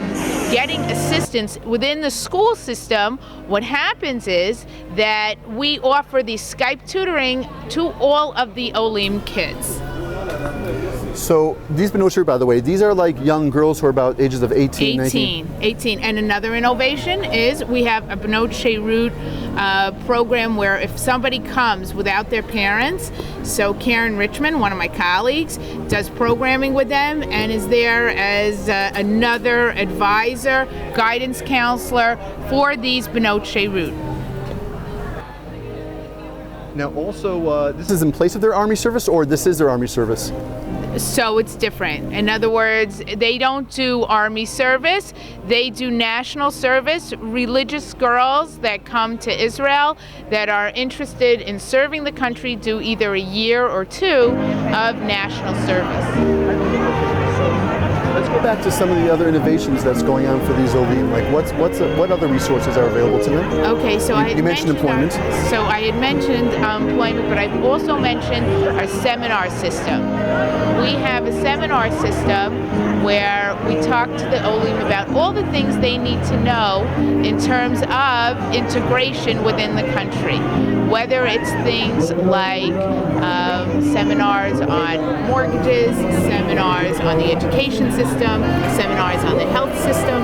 getting assistance within the school system, what happens is that we offer the Skype tutoring to all of the Olim kids. So these Benoche, by the way, these are like young girls who are about ages of 18, 18. And another innovation is we have a Benoche Root program where if somebody comes without their parents, so Karen Richmond, one of my colleagues, does programming with them and is there as another advisor, guidance counselor for these Benoche Root. Now also, this is in place of their Army service, or this is their Army service? So it's different. In other words, they don't do Army service, they do national service. Religious girls that come to Israel that are interested in serving the country do either a year or 2 of national service. Let's go back to some of the other innovations that's going on for these Olim. Like what other resources are available to them? Okay, so you mentioned employment. I had mentioned employment, but I've also mentioned our seminar system. We have a seminar system where we talk to the Olim about all the things they need to know in terms of integration within the country. Whether it's things like seminars on mortgages, seminars on the education system, seminars on the health system.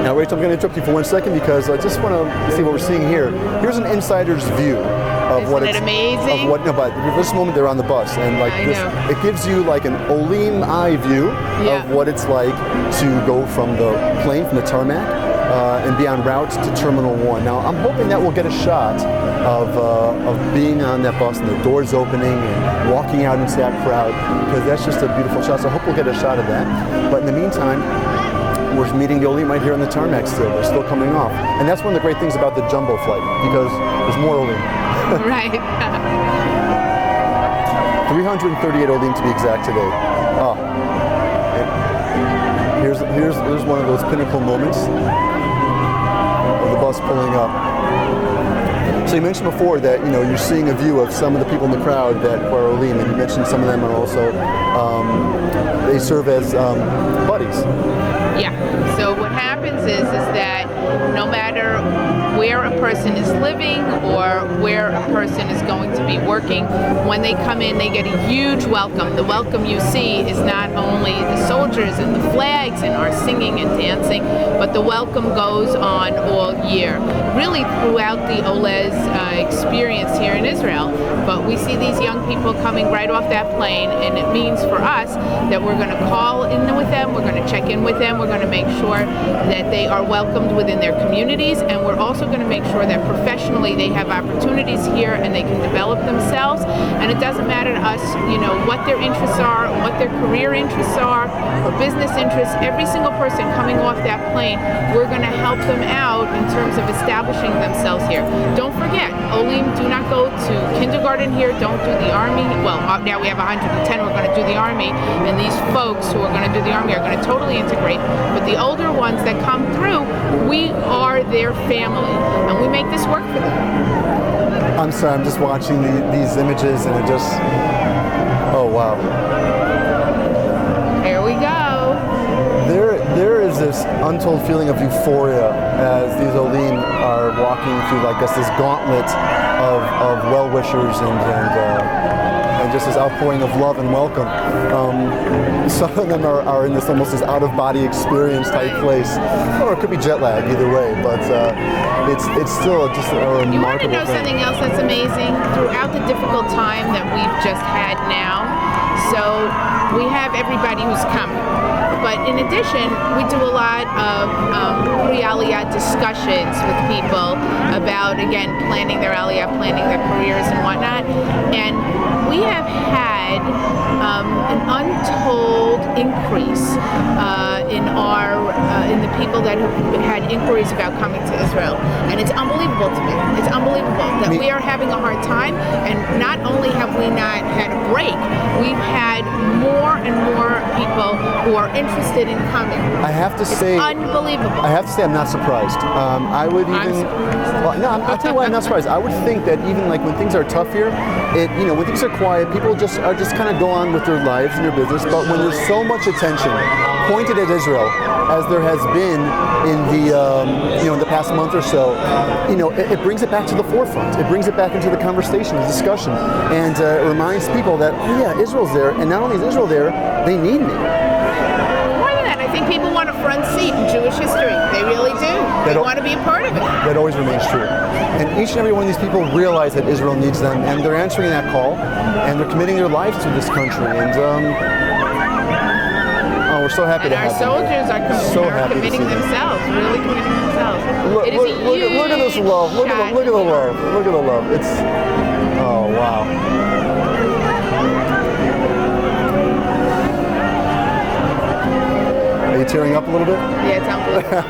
Now, Rachel, I'm going to interrupt you for 1 second because I just want to see what we're seeing here. Here's an insider's view of Isn't it amazing? But at this moment they're on the bus, and like this, it gives you like an Olim eye view of what it's like to go from the plane, from the tarmac, and be en route to Terminal 1. Now, I'm hoping that we'll get a shot of being on that bus and the doors opening and walking out into that crowd, because that's just a beautiful shot. So I hope we'll get a shot of that. But in the meantime, we're meeting the Olim right here on the tarmac still. They're still coming off. And that's one of the great things about the jumbo flight, because there's more Olim. Right. 338 Olim to be exact today. Here's one of those pinnacle moments of the bus pulling up. So you mentioned before that you're seeing a view of some of the people in the crowd that are Olim, and you mentioned some of them are also they serve as buddies. Yeah. So what happens is that no matter where a person is living or where a person is going to be working, when they come in, they get a huge welcome. The welcome you see is not only the soldiers and the flags and our singing and dancing, but the welcome goes on all year, really throughout the OLEZ experience here in Israel. But we see these young people coming right off that plane, and it means for us that we're going to call in with them, we're going to check in with them, we're going to make sure that they are welcomed within their communities, and we're also going to make sure that professionally they have opportunities here and they can develop themselves. And it doesn't matter to us, what their interests are, what their career interests are, or business interests. Every single person coming off that plane, we're going to help them out in terms of establishing themselves here. Don't forget, Olim do not go to kindergarten here, don't do the Army. Well, now we have 110, we're going to do the Army, and these folks who are going to do the Army are going to totally integrate. But the older ones that come through, we are their family, and we make this work for them. I'm sorry, I'm just watching these images, and it just, oh wow. Here we go. There is this untold feeling of euphoria as these Olim are walking through, like this gauntlet of well-wishers and just this outpouring of love and welcome. some of them are in this almost this out-of-body experience type place, or it could be jet lag, either way. But it's still just a remarkable You want to know thing. something else that's amazing? Throughout the difficult time that we've just had now, so we have everybody who's coming. But in addition, we do a lot of pre-Aliyah discussions with people about, again, planning their Aliyah, planning their careers and whatnot. And we have had an untold increase in the people that have had inquiries about coming to Israel. And it's unbelievable to me. It's unbelievable that we are having a hard time. And not only have we not had a break, we've had more and more people who are interested in coming. I have to say, unbelievable. I have to say, I'm not surprised. I would even. Well, no, I'll tell you why I'm not surprised. I would think that even like when things are tough here, when things are quiet, people just kind of go on with their lives and their business. But when there's so much attention pointed at Israel, as there has been in the past month or so, it brings it back to the forefront. It brings it back into the conversation, the discussion, and it reminds people that, oh yeah, Israel's there, and not only is Israel there, they need me. More than that, I think people want a front seat in Jewish history. They really do. They want to be a part of it. That always remains true. And each and every one of these people realize that Israel needs them, and they're answering that call, and they're committing their lives to this country. And we're so happy to have them. And our soldiers are committing themselves, really committing themselves. Look at this love. Look at the love. Look at the love. It's, oh wow. Are you tearing up a little bit? Yeah, it's unbelievable.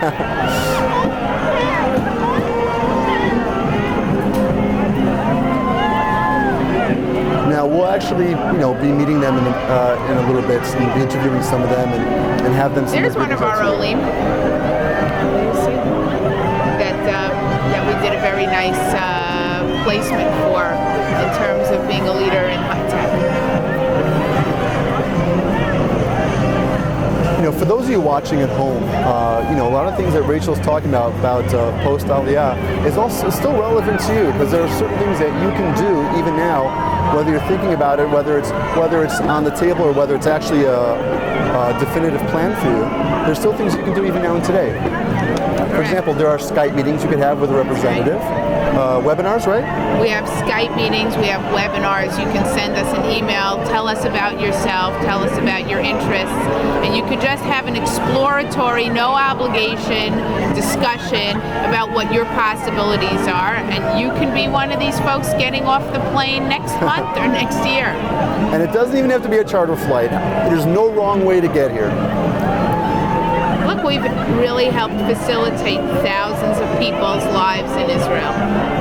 Now we'll actually, be meeting them in a little bit, and be interviewing some of them and have them. There's one of our Olim that we did a very nice placement for in terms of being a leader in high tech. For those of you watching at home, a lot of things that Rachel's talking about post Aliyah is also still relevant to you, because there are certain things that you can do even now, whether you're thinking about it, whether it's on the table or whether it's actually a definitive plan for you. There's still things you can do even now and today. For example, there are Skype meetings you could have with a representative. Webinars, right? We have Skype meetings, we have webinars. You can send us an email, tell us about yourself, tell us about your interests, and you could just have an exploratory, no obligation discussion about what your possibilities are, and you can be one of these folks getting off the plane next month or next year. And it doesn't even have to be a charter flight. There's no wrong way to get here. Look, we've really helped facilitate thousands of people's lives in Israel.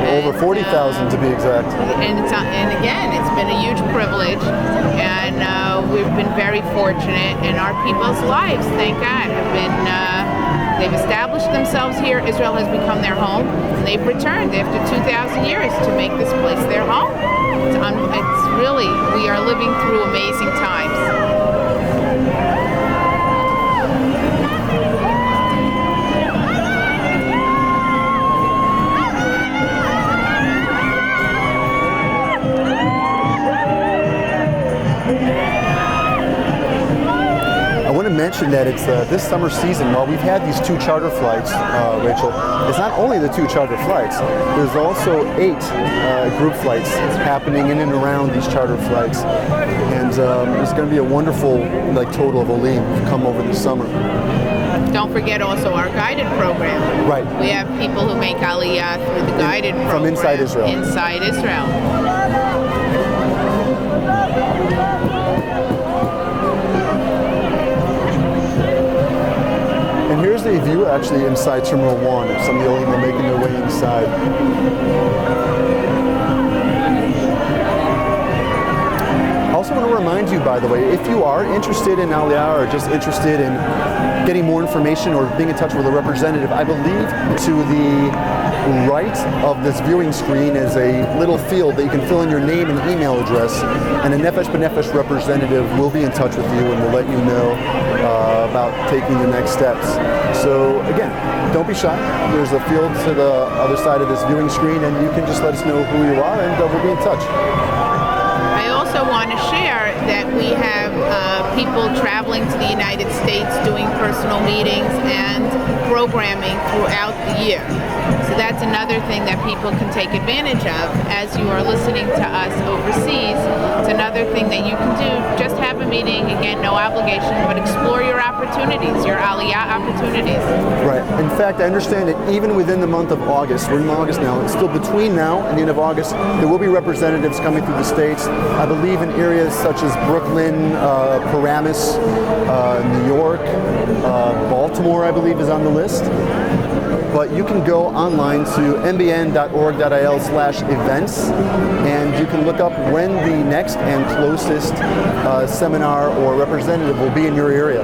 Over 40,000 to be exact. And again, it's been a huge privilege, and we've been very fortunate, and our people's lives, thank God, have been, they've established themselves here. Israel has become their home, and they've returned after 2,000 years to make this place their home. It's really, we are living through amazing times. I want to mention that it's this summer season, while we've had these 2 charter flights, Rachel, it's not only the 2 charter flights, there's also 8 group flights happening in and around these charter flights. And there's going to be a wonderful total of Olim who've come over this summer. Don't forget also our guided program. Right. We have people who make Aliyah through the guided program. From inside Israel. Inside Israel. And here's the view actually inside Terminal 1. Some of the Olim are making their way inside. I also want to remind you, by the way, if you are interested in Aliyah or just interested in getting more information or being in touch with a representative, I believe to the right of this viewing screen is a little field that you can fill in your name and email address, and a Nefesh B'Nefesh representative will be in touch with you and will let you know about taking the next steps. So again, don't be shy. There's a field to the other side of this viewing screen, and you can just let us know who you are, and we'll be in touch. I also also want to share that we have people traveling to the United States doing personal meetings and programming throughout the year. So that's another thing that people can take advantage of as you are listening to us overseas. It's another thing that you can do. Just have a meeting, again, no obligation, but explore your opportunities, your Aliyah opportunities. Right. In fact, I understand that even within the month of August, we're in August now, it's still between now and the end of August, there will be representatives coming through the states, I believe in areas such as Brooklyn, Paramus, New York, Baltimore, I believe, is on the list. But you can go online to nbn.org.il/events, and you can look up when the next and closest seminar or representative will be in your area.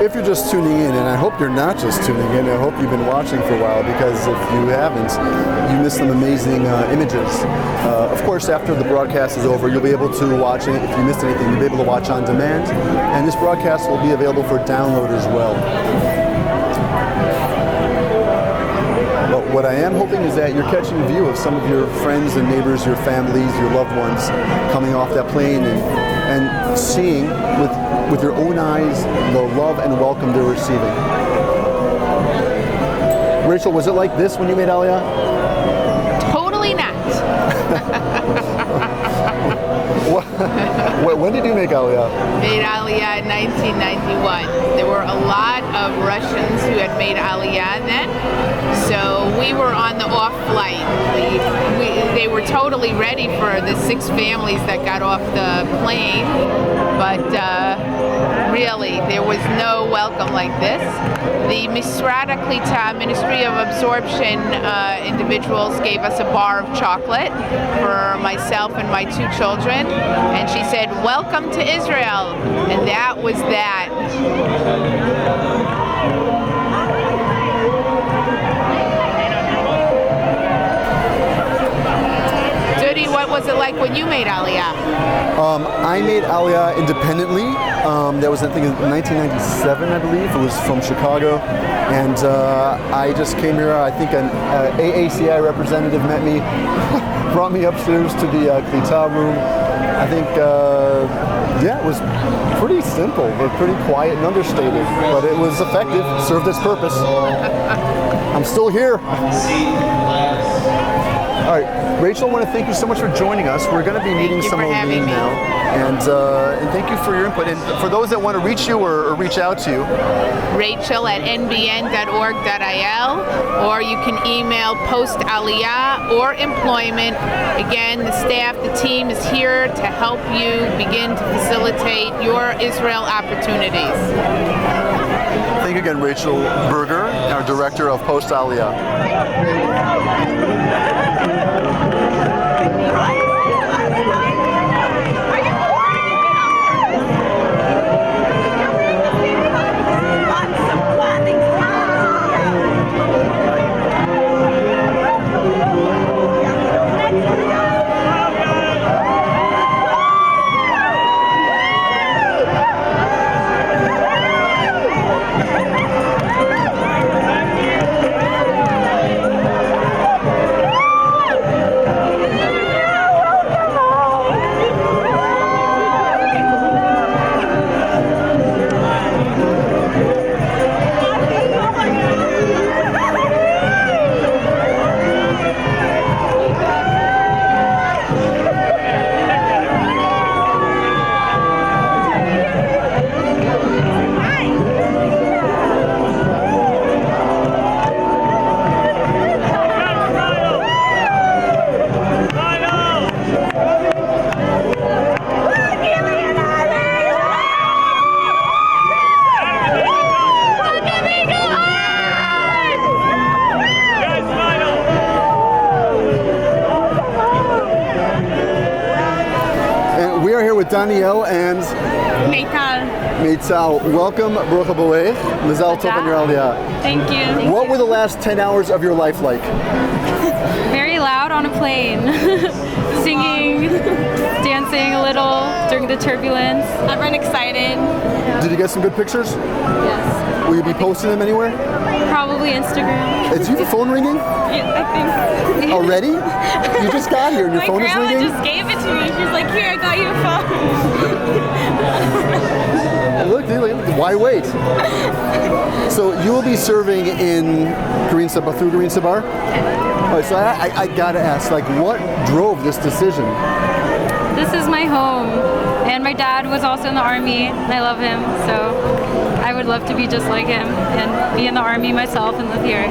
If you're just tuning in, and I hope you're not just tuning in, I hope you've been watching for a while, because if you haven't, you missed some amazing images. Of course, after the broadcast is over, you'll be able to watch it. If you missed anything, you'll be able to watch on demand, and this broadcast will be available for download as well. But what I am hoping is that you're catching a view of some of your friends and neighbors, your families, your loved ones coming off that plane and seeing with your own eyes the love and welcome they're receiving. Rachel, was it like this when you made Aliyah? Totally not. When did you make Aliyah? Made Aliyah in 1991. There were a lot of Russians who had made Aliyah then, so we were on the off flight. They were totally ready for the 6 families that got off the plane, but really, there was no welcome like this. The Misrad Klita, Ministry of Absorption individuals gave us a bar of chocolate for myself and my 2 children, and she said, "Welcome to Israel," and that was that. Dudi, what was it like when you made Aliyah? I made Aliyah independently. That was, I think, in 1997, I believe. It was from Chicago. And I just came here. I think an AACI representative met me, brought me upstairs to the Klita room. I think, it was pretty simple, but pretty quiet and understated. But it was effective, served its purpose. I'm still here. All right, Rachel, I want to thank you so much for joining us. We're going to be meeting some Olim now, and thank you for your input. And for those that want to reach you or reach out to you, Rachel at nbn.org.il, or you can email post Aliyah or employment. Again, the staff, the team is here to help you begin to facilitate your Israel opportunities. Thank you again, Rachel Berger, our director of Post Aliyah. Danielle and Meital. Welcome, Baruch Haboeh. Mazal Tov on your Aliyah. Thank you. What were the last 10 hours of your life like? Very loud on a plane. Singing, dancing a little during the turbulence. Everyone excited. Did you get some good pictures? Yes. Will you be posting them anywhere? Probably Instagram. Is your phone ringing? Yeah, I think. Already? You just got here and your phone is ringing? My grandma just gave it to me. She's like, here, I got you a phone. Look, why wait? So you will be serving in Green Sabar, through Green Sabar? All right, so I gotta ask, like, what drove this decision? This is my home, and my dad was also in the army, and I love him, so I would love to be just like him and be in the army myself and live here.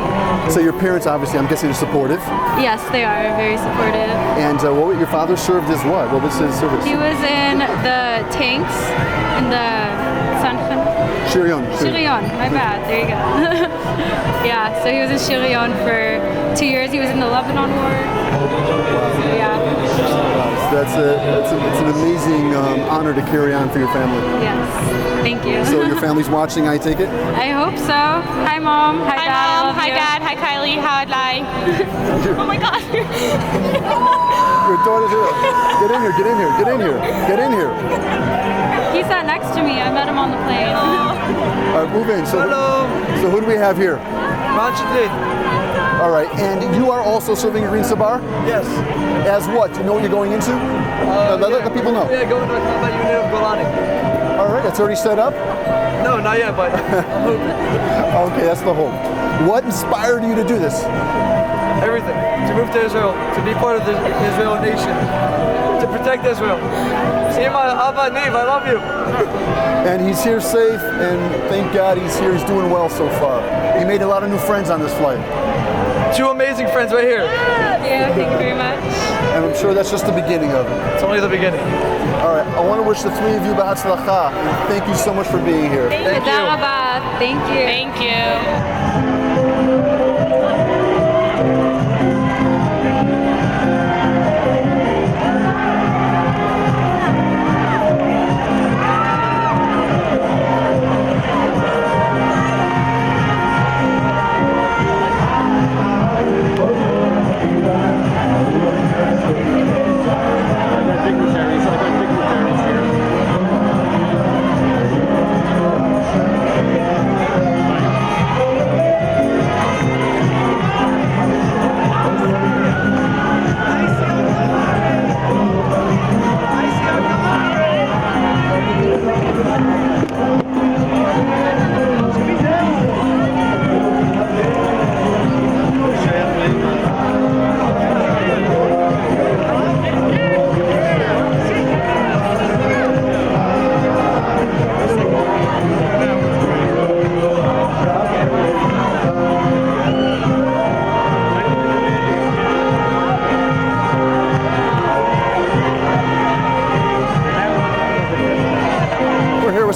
So your parents, obviously, I'm guessing, are supportive. Yes, they are very supportive. And your father served as what? What was his service? He was in the tanks, in the Sanfan. Shirion. Shirion, my bad, there you go. Yeah, so he was in Shirion for 2 years. He was in the Lebanon War. So yeah. It's an amazing honor to carry on for your family. Yes, thank you. So your family's watching, I take it? I hope so. Hi Mom, hi Dad, I love you. Dad, hi Kylie, how'd I? Oh my God. Your daughter's here. Get in here, get in here, get in here, get in here. He sat next to me, I met him on the plane. All right, move in. So so who do we have here? All right, and you are also serving in Green Sabar? Yes. As what? Do you know what you're going into? Let the people know. Yeah, going to a combat unit of Golani. All right, that's already set up? No, not yet, but I'm hoping. Okay, that's the hope. What inspired you to do this? Everything. To move to Israel, to be part of the Israeli nation, to protect Israel. See my Abba Neve, I love you. And he's here safe, and thank God he's here. He's doing well so far. He made a lot of new friends on this flight. 2 amazing friends right here. Yeah, thank you very much. And I'm sure that's just the beginning of it. It's only the beginning. All right, I want to wish the three of you b'hatzlacha. Thank you so much for being here. Thank you. Thank you. Thank you.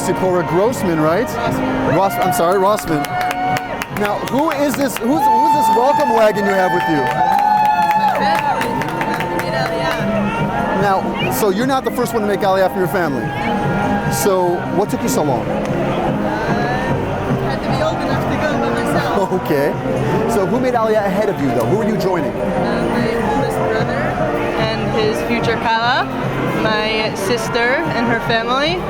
Sipora Grossman, right? I'm sorry, Rossman. Now, who is this? Who's this welcome wagon you have with you? Now, so you're not the first one to make Aliyah from your family. So, what took you so long? I had to be old enough to go by myself. Okay. So, who made Aliyah ahead of you, though? Who were you joining? My oldest brother and his future Kala, my sister and her family,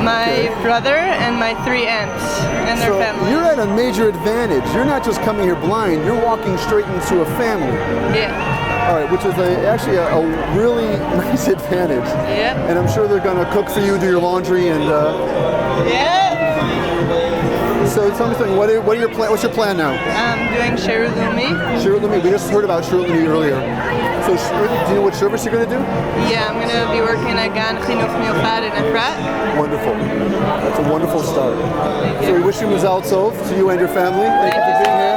my brother and my 3 aunts and their families. You're at a major advantage. You're not just coming here blind, you're walking straight into a family. Yeah. All right, which is actually a really nice advantage. Yeah. And I'm sure they're going to cook for you, do your laundry, and... Yeah! So tell me something, what's your plan now? I'm doing Shirut Lumi. Shirut Lumi, we just heard about Shirut Lumi earlier. So do you know what service you're going to do? Yeah, I'm going to be working at Gan Chinuch Miuchad in Efrat. Wonderful. That's a wonderful start. So we wish you Mazal Tov to you and your family. Thank you for being here.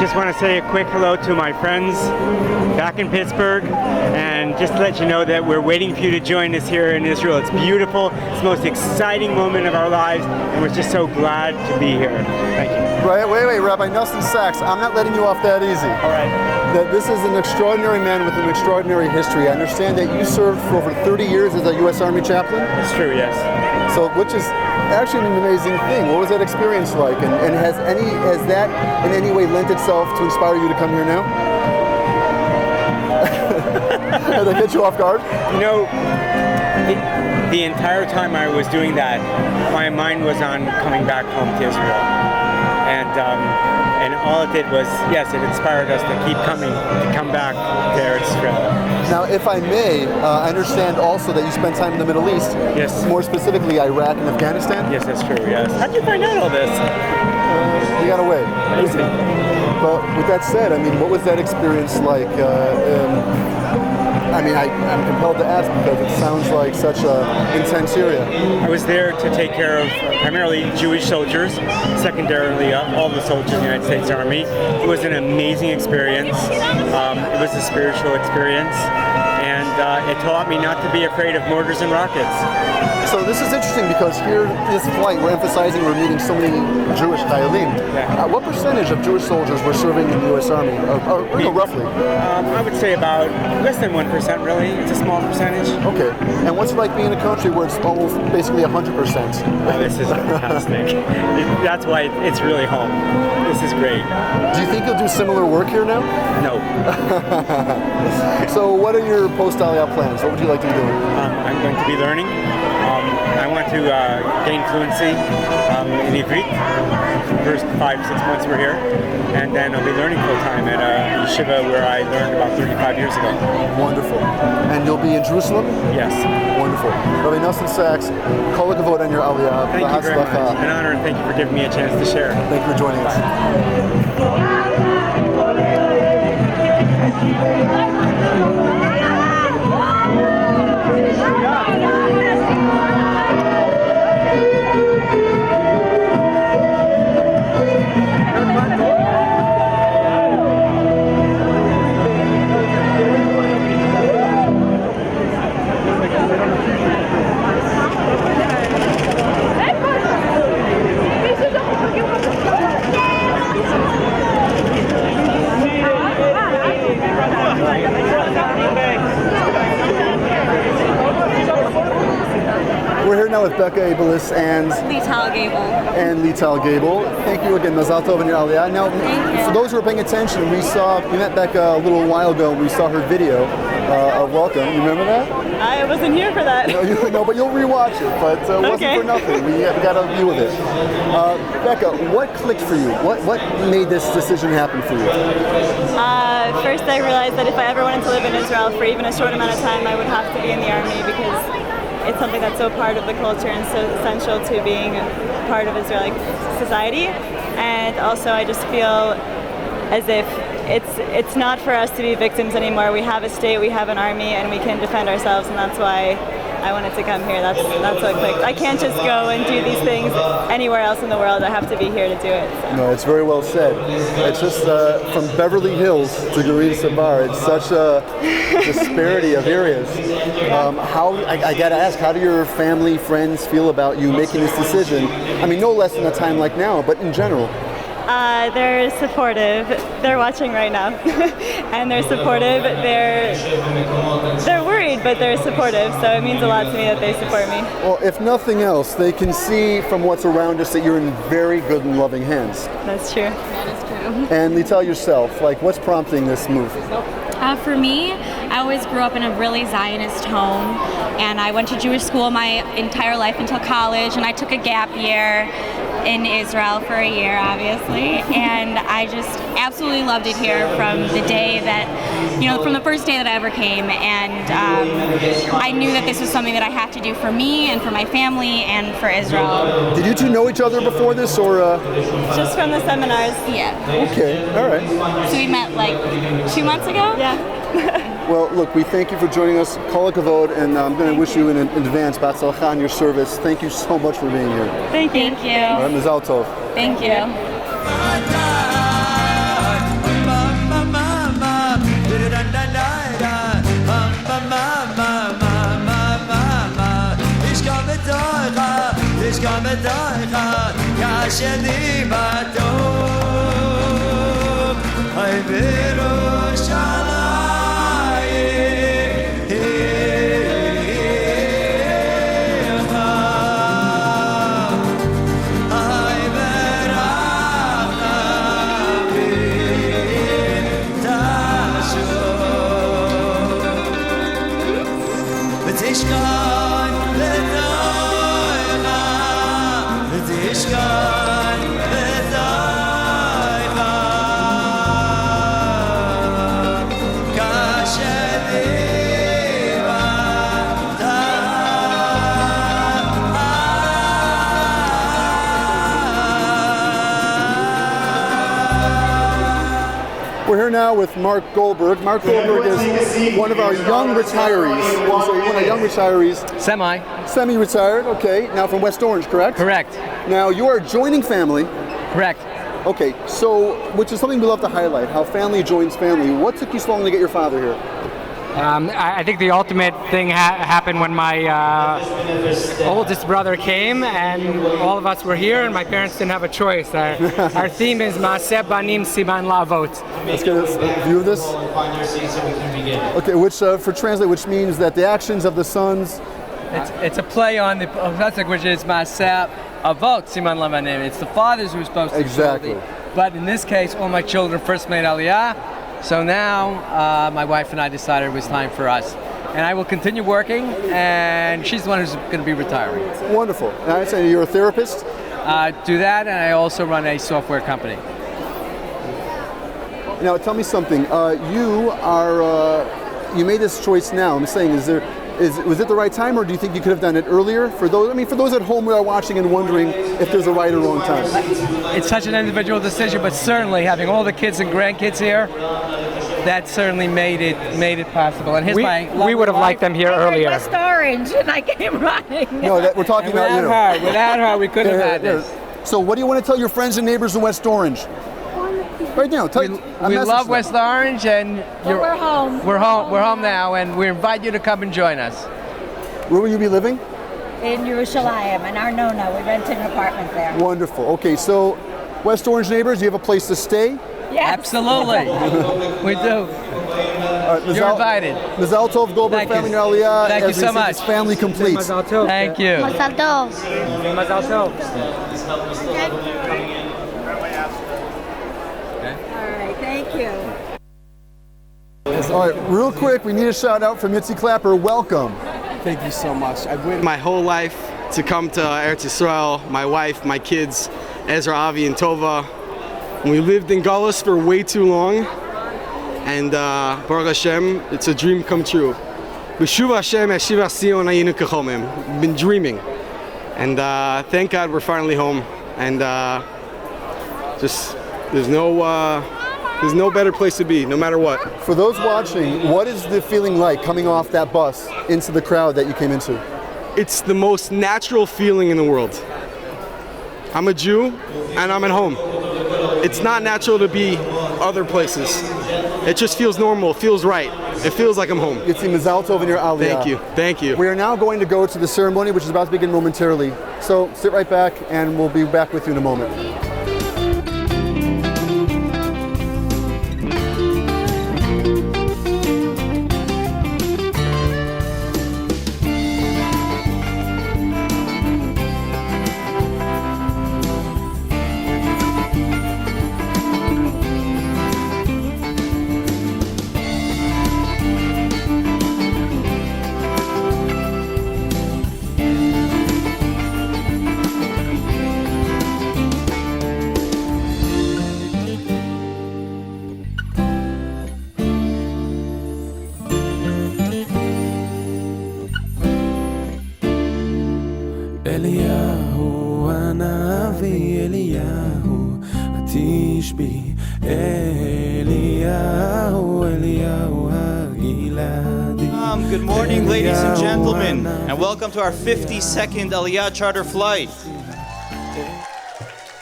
Just want to say a quick hello to my friends back in Pittsburgh, and just to let you know that we're waiting for you to join us here in Israel. It's beautiful. It's the most exciting moment of our lives, and we're just so glad to be here. Thank you. Right, wait, Rabbi Nelson Sachs, I'm not letting you off that easy. All right. That this is an extraordinary man with an extraordinary history. I understand that you served for over 30 years as a U.S. Army chaplain? That's true, yes. So, which is actually an amazing thing. What was that experience like? And has that in any way lent itself to inspire you to come here now? Did that get you off guard? You know, the entire time I was doing that, my mind was on coming back home to Israel. And all it did was, yes, it inspired us to keep coming, to come back to Israel. Now, if I may, I understand also that you spent time in the Middle East. Yes. More specifically, Iraq and Afghanistan? Yes, that's true, yes. How'd you find out all this? You gotta wait. But with that said, I mean, what was that experience like? I'm compelled to ask because it sounds like such an intense area. I was there to take care of primarily Jewish soldiers, secondarily all the soldiers in the United States Army. It was an amazing experience. It was a spiritual experience, and it taught me not to be afraid of mortars and rockets. So this is interesting because here, this flight, we're emphasizing we're meeting so many Jewish chayalim. Yeah. What percentage of Jewish soldiers were serving in the U.S. Army, or roughly? I would say about less than 1%, really. It's a small percentage. Okay. And what's it like being in a country where it's almost basically 100%? Oh, this is fantastic. That's why it's really home. This is great. Do you think you'll do similar work here now? No. So what are your post-Aliyah plans? What would you like to be doing? I'm going to be learning. I want to gain fluency in Ivrit. The first 5-6 months we're here, and then I'll be learning full-time at a yeshiva where I learned about 35 years ago. Wonderful. And you'll be in Jerusalem? Yes. Wonderful. Rabbi Nelson Sachs, kol hakavod on your Aliyah. Thank you very much. An honor, and thank you for giving me a chance to share. Thank you for joining us. We're here now with Becca Abelis and Lital Gable. Thank you again, Mazal Tov and your Aliyah. Now, for those who are paying attention, we met Becca a little while ago. We saw her video of welcome. You remember that? I wasn't here for that. No, but you'll rewatch it. But it wasn't for nothing. We got a view of it. Becca, what clicked for you? What made this decision happen for you? First, I realized that if I ever wanted to live in Israel for even a short amount of time, I would have to be in the army because it's something that's so part of the culture and so essential to being part of Israeli society. And also, I just feel as if it's not for us to be victims anymore. We have a state, we have an army, and we can defend ourselves, and that's why I wanted to come here. That's what clicked. I can't just go and do these things anywhere else in the world. I have to be here to do it. So. No, it's very well said. It's just from Beverly Hills to Gurion Sabar, it's such a disparity of areas. I got to ask, how do your family, friends feel about you making this decision? I mean, no less in a time like now, but in general. They're supportive. They're watching right now, and they're supportive. They're worried, but they're supportive. So it means a lot to me that they support me. Well, if nothing else, they can see from what's around us that you're in very good and loving hands. That's true. That is true. And Lital, yourself, like, what's prompting this move? For me, I always grew up in a really Zionist home, and I went to Jewish school my entire life until college, and I took a gap year in Israel for a year, obviously, and I just absolutely loved it here from the day that, from the first day that I ever came, and I knew that this was something that I had to do for me and for my family and for Israel. Did you two know each other before this, or? Just from the seminars. Yeah. Okay, all right. So we met like 2 months ago? Yeah. Well, look, we thank you for joining us. Kol hakavod, and I'm going to wish you in advance batzalcha on your service. Thank you so much for being here. Thank you. All right, Mazal tov. Thank you. We're here now with Mark Goldberg. Mark Goldberg is one of our young retirees. So one of our young retirees. Semi-retired, okay. Now from West Orange, correct? Correct. Now you are joining family. Correct. Okay, so, which is something we love to highlight, how family joins family. What took you so long to get your father here? I think the ultimate thing happened when my oldest brother came, and all of us were here, and my parents didn't have a choice. Our theme is Maaseh Banim Siman La'avot. Let's get a view of this. Okay, which for translate, which means that the actions of the sons. It's a play on the pasuk, which is Maaseh Avot Siman La'avanim. It's the fathers who are supposed to. Exactly. But in this case, all my children first made Aliyah. So now my wife and I decided it was time for us. And I will continue working, and she's the one who's going to be retiring. Wonderful. And I say you're a therapist? Do that, and I also run a software company. Now tell me something. You made this choice now. I'm saying, was it the right time, or do you think you could have done it earlier? For those at home who are watching and wondering if there's a right or wrong time. It's such an individual decision, but certainly having all the kids and grandkids here, that certainly made it possible. And we would have liked them here earlier. West Orange, and I came running. No, we're talking about you. Without her, we couldn't have had this. So what do you want to tell your friends and neighbors in West Orange? Right now, we love West Orange, and we're home. We're home now, and we invite you to come and join us. Where will you be living? In Yerushalayim, in Arnona. We rent an apartment there. Wonderful. Okay, so West Orange neighbors, you have a place to stay? Yes. Absolutely. We do. You're invited. Mazal tov, Goldberg family Aliyah. Thank you so much. It's family complete. Thank you. Mazal tov. Mazal tov. Thank you. All right, real quick, we need a shout out from Mitzi Clapper. Welcome. Thank you so much. I've waited my whole life to come to Eretz Yisrael. My wife, my kids, Ezra, Avi, and Tova. We lived in Galus for way too long, and Baruch Hashem, it's a dream come true. B'shuv Hashem, Yeshiva Sion Ayinu Kechomim. We've been dreaming, and thank God we're finally home. And just there's no There's no better place to be, no matter what. For those watching, what is the feeling like coming off that bus into the crowd that you came into? It's the most natural feeling in the world. I'm a Jew, and I'm at home. It's not natural to be other places. It just feels normal, it feels right. It feels like I'm home. Yitzi Mazal Tov in your Aliyah. Thank you, thank you. We are now going to go to the ceremony, which is about to begin momentarily. So sit right back, and we'll be back with you in a moment. Good morning, ladies and gentlemen, and welcome to our 52nd Aliyah charter flight.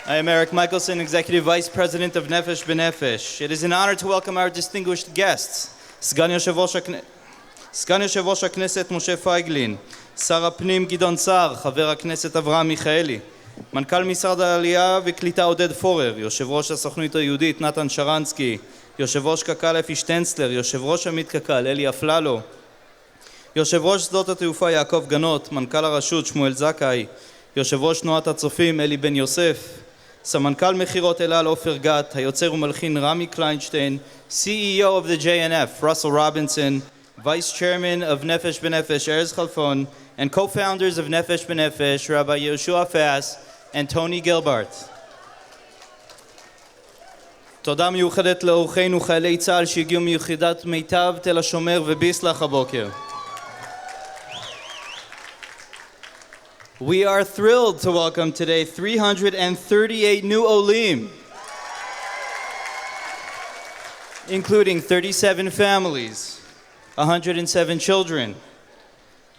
I am Eric Michelson, Executive Vice President of Nefesh B'Nefesh. It is an honor to welcome our distinguished guests, Sgan Yoshev-Rosh HaKnesset Moshe Feiglin, שר הפנים גדעון סער, חבר הכנסת אברהם מיכאלי, מנכ"ל משרד העלייה וקליטה עודד פורר, יושב ראש הסוכנות היהודית נתן שרנסקי, יושב ראש קק"ל אפי שטנצלר, יושב ראש עמית קק"ל אלי אפללו, יושב ראש שדות התעופה יעקב גנות, מנכ"ל הרשות שמואל זכאי, יושב ראש תנועת הצופים אלי בן יוסף, סמנכ"ל מכירות אל על עופר גת, היוצר ומלחין רמי קליינשטיין, CEO of the JNF Russell Robinson, Vice Chairman of Nefesh B'Nefesh Erez Khalfon, and co-founders of Nefesh B'Nefesh Rabbi Yehoshua Fass and Tony Gilbart. תודה מיוחדת לאורחינו חיילי צה"ל שהגיעו מיחידת מיטב תל השומר וביסלח הבוקר. We are thrilled to welcome today 338 new Olim, including 37 families, 107 children,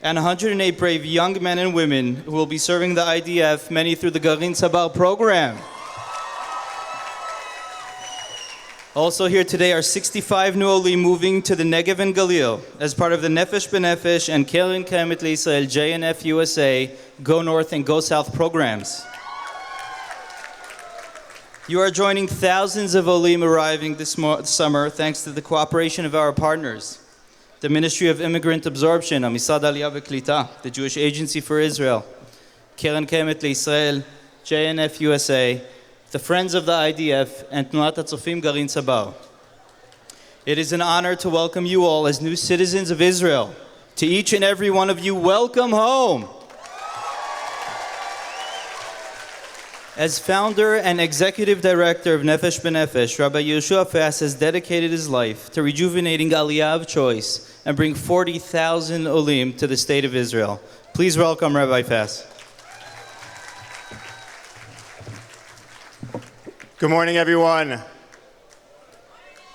and 108 brave young men and women who will be serving the IDF, many through the Garin Sabar program. Also here today are 65 new Olim moving to the Negev and Galil as part of the Nefesh B'Nefesh and Keren Kayemet L'Yisrael JNF USA Go North and Go South programs. You are joining thousands of Olim arriving this summer thanks to the cooperation of our partners, the Ministry of Immigrant Absorption, Misad Aliyah V'Klita, the Jewish Agency for Israel, Keren Kayemet L'Yisrael, JNF USA, the Friends of the IDF, and Tnuat HaTzofim Garin Sabar. It is an honor to welcome you all as new citizens of Israel. To each and every one of you, welcome home. As founder and executive director of Nefesh B'Nefesh, Rabbi Yehoshua Fass has dedicated his life to rejuvenating Aliyah of choice and bring 40,000 Olim to the state of Israel. Please welcome Rabbi Fass. Good morning, everyone.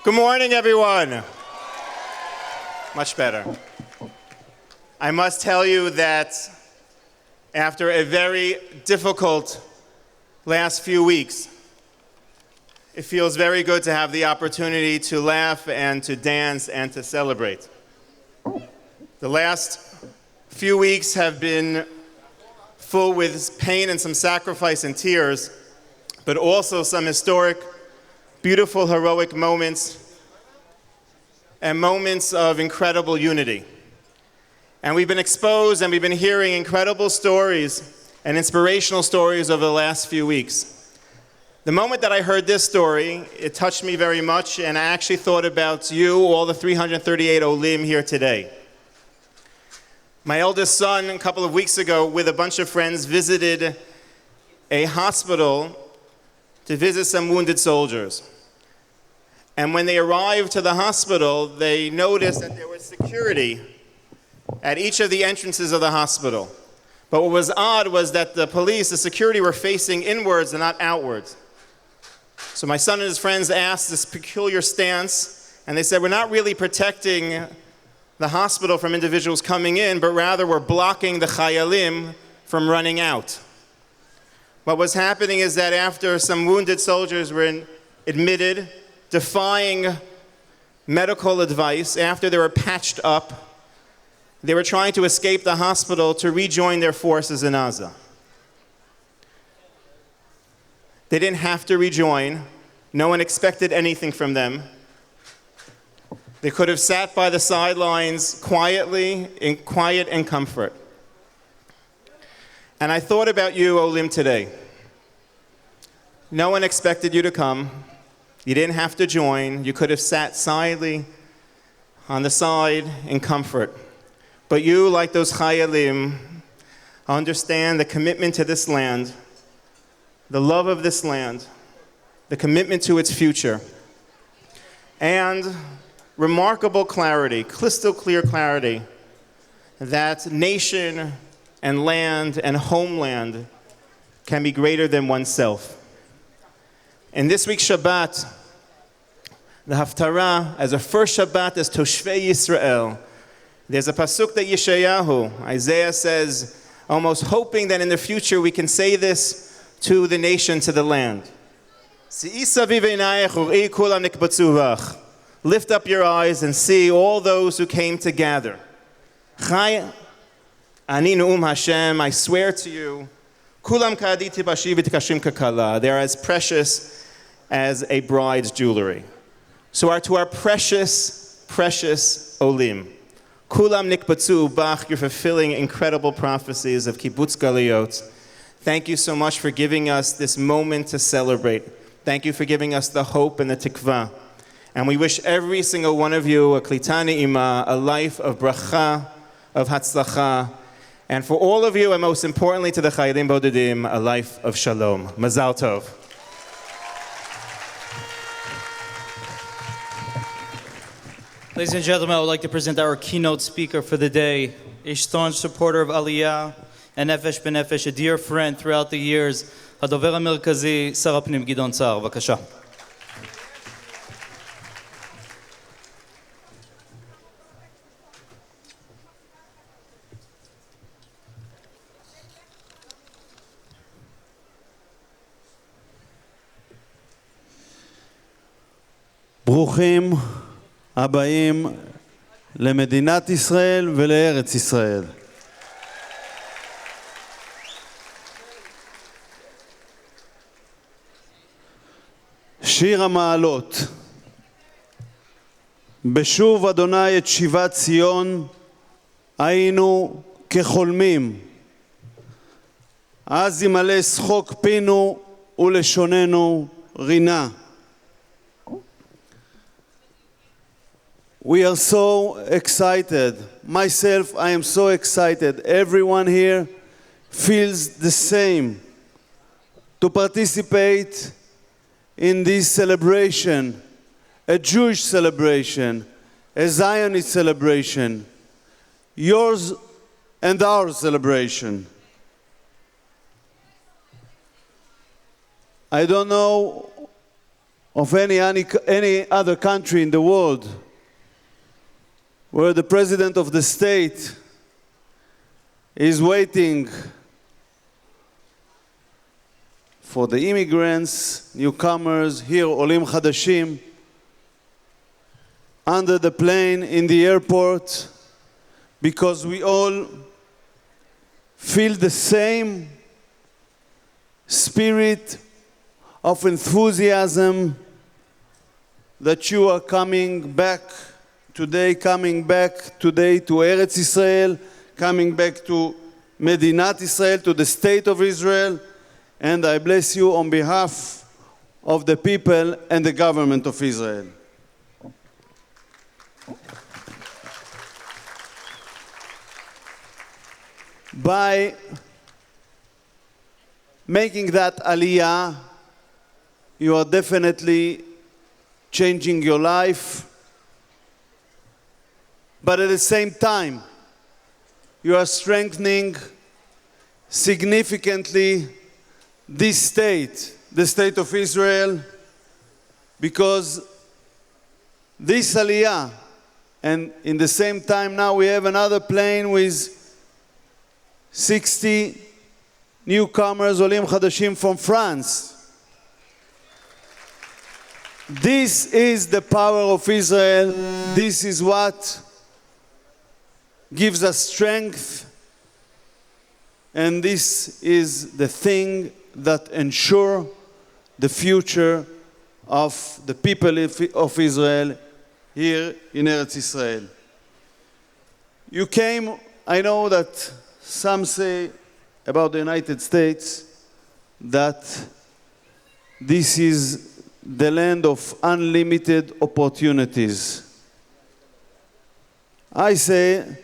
Good morning, everyone. Much better. I must tell you that after a very difficult last few weeks, it feels very good to have the opportunity to laugh and to dance and to celebrate. The last few weeks have been full with pain and some sacrifice and tears, but also some historic, beautiful, heroic moments and moments of incredible unity. And we've been exposed and we've been hearing incredible stories and inspirational stories over the last few weeks. The moment that I heard this story, it touched me very much, and I actually thought about you, all the 338 Olim here today. My eldest son, a couple of weeks ago, with a bunch of friends, visited a hospital to visit some wounded soldiers. And when they arrived to the hospital, they noticed that there was security at each of the entrances of the hospital. But what was odd was that the police, the security, were facing inwards and not outwards. So my son and his friends asked this peculiar stance, and they said, we're not really protecting the hospital from individuals coming in, but rather we're blocking the chayalim from running out. What was happening is that after some wounded soldiers were admitted, defying medical advice, after they were patched up, they were trying to escape the hospital to rejoin their forces in Gaza. They didn't have to rejoin. No one expected anything from them. They could have sat by the sidelines quietly, in quiet and comfort. And I thought about you, Olim, today. No one expected you to come. You didn't have to join. You could have sat silently on the side in comfort. But you, like those chayalim, understand the commitment to this land, the love of this land, the commitment to its future, and remarkable clarity, crystal clear clarity, that nation and land and homeland can be greater than oneself. In this week's Shabbat, the Haftarah, as a first Shabbat as Toshvei Yisrael, there's a pasuk that Yeshayahu, Isaiah says, almost hoping that in the future we can say this to the nation, to the land. Lift up your eyes and see all those who came to gather. Chai ani ne'um Hashem, I swear to you, kulam ka'aditi bashi v'tikashim kakala. They are as precious as a bride's jewelry. So to our precious, precious Olim, kulam nikbatzu bach, you're fulfilling incredible prophecies of kibbutz galiyot. Thank you so much for giving us this moment to celebrate. Thank you for giving us the hope and the tikvah. And we wish every single one of you a klita ne'ima, a life of bracha, of hatzlacha. And for all of you, and most importantly to the chayalim bodedim, a life of shalom. Mazal tov. Ladies and gentlemen, I would like to present our keynote speaker for the day, a staunch supporter of Aliyah and Nefesh B'Nefesh, a dear friend throughout the years, הדובר המרכזי, שר הפנים גדעון סער. בבקשה. ברוכים הבאים למדינת ישראל ולארץ ישראל. שיר המעלות. בשוב אדוני את שיבת ציון היינו כחולמים. אז ימלא שחוק פינו ולשוננו רינה. We are so excited. Myself, I am so excited. Everyone here feels the same to participate in this celebration, a Jewish celebration, a Zionist celebration, yours and our celebration. I don't know of any other country in the world where the president of the state is waiting for the immigrants, newcomers, here Olim Chadashim, under the plane in the airport, because we all feel the same spirit of enthusiasm that you are coming back today to Eretz Israel, coming back to Medinat Israel, to the state of Israel, and I bless you on behalf of the people and the government of Israel. By making that Aliyah, you are definitely changing your life. But at the same time, you are strengthening significantly this state, the state of Israel, because this Aliyah, and in the same time now we have another plane with 60 newcomers, Olim Chadashim from France. This is the power of Israel. This is what gives us strength. And this is the thing that ensures the future of the people of Israel here in Eretz Israel. You came, I know that some say about the United States that this is the land of unlimited opportunities. I say,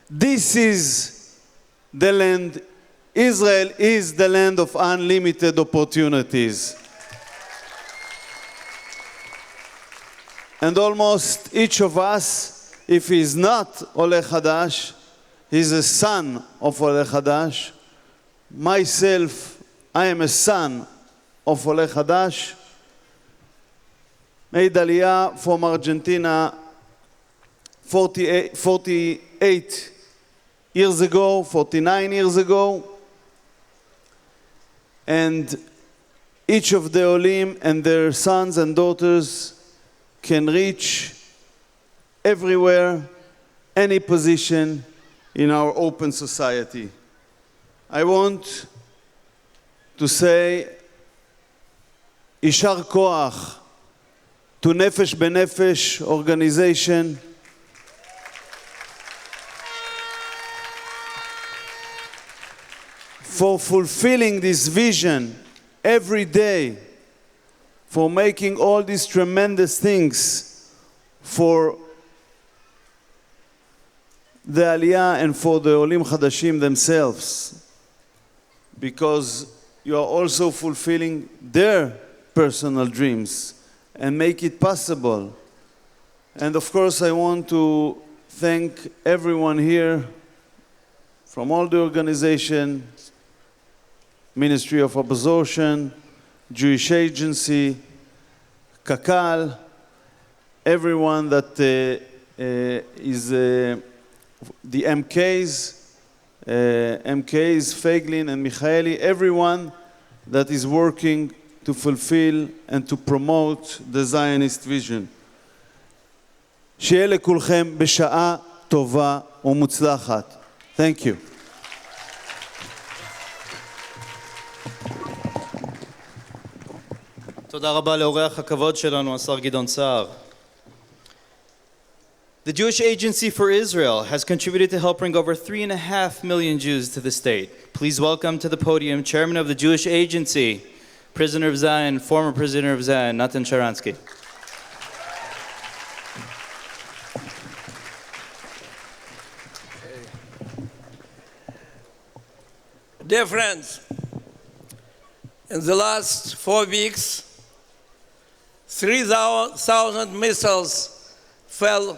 this is the land, Israel is the land of unlimited opportunities. And almost each of us, if he is not Oleh Chadash, he is a son of Oleh Chadash. Myself, I am a son of Oleh Chadash. Made Aliyah from Argentina 48 years ago, 49 years ago. And each of the Olim and their sons and daughters can reach everywhere, any position in our open society. I want to say, Yishar Koach to Nefesh B'Nefesh organization for fulfilling this vision every day, for making all these tremendous things for the Aliyah and for the Olim Chadashim themselves, because you are also fulfilling their personal dreams and make it possible. And of course, I want to thank everyone here from all the organizations, Ministry of Absorption, Jewish Agency, Kakal, everyone that is the MKs, Feiglin and Michaeli, everyone that is working to fulfill and to promote the Zionist vision. שיהיה לכולכם בשעה טובה ומוצלחת. Thank you. תודה רבה לאורח הכבוד שלנו, השר גדעון סער. The Jewish Agency for Israel has contributed to help bring over 3.5 million Jews to the state. Please welcome to the podium Chairman of the Jewish Agency, Prisoner of Zion, former Prisoner of Zion, Natan Sharansky. Dear friends, in the last 4 weeks, 3,000 missiles fell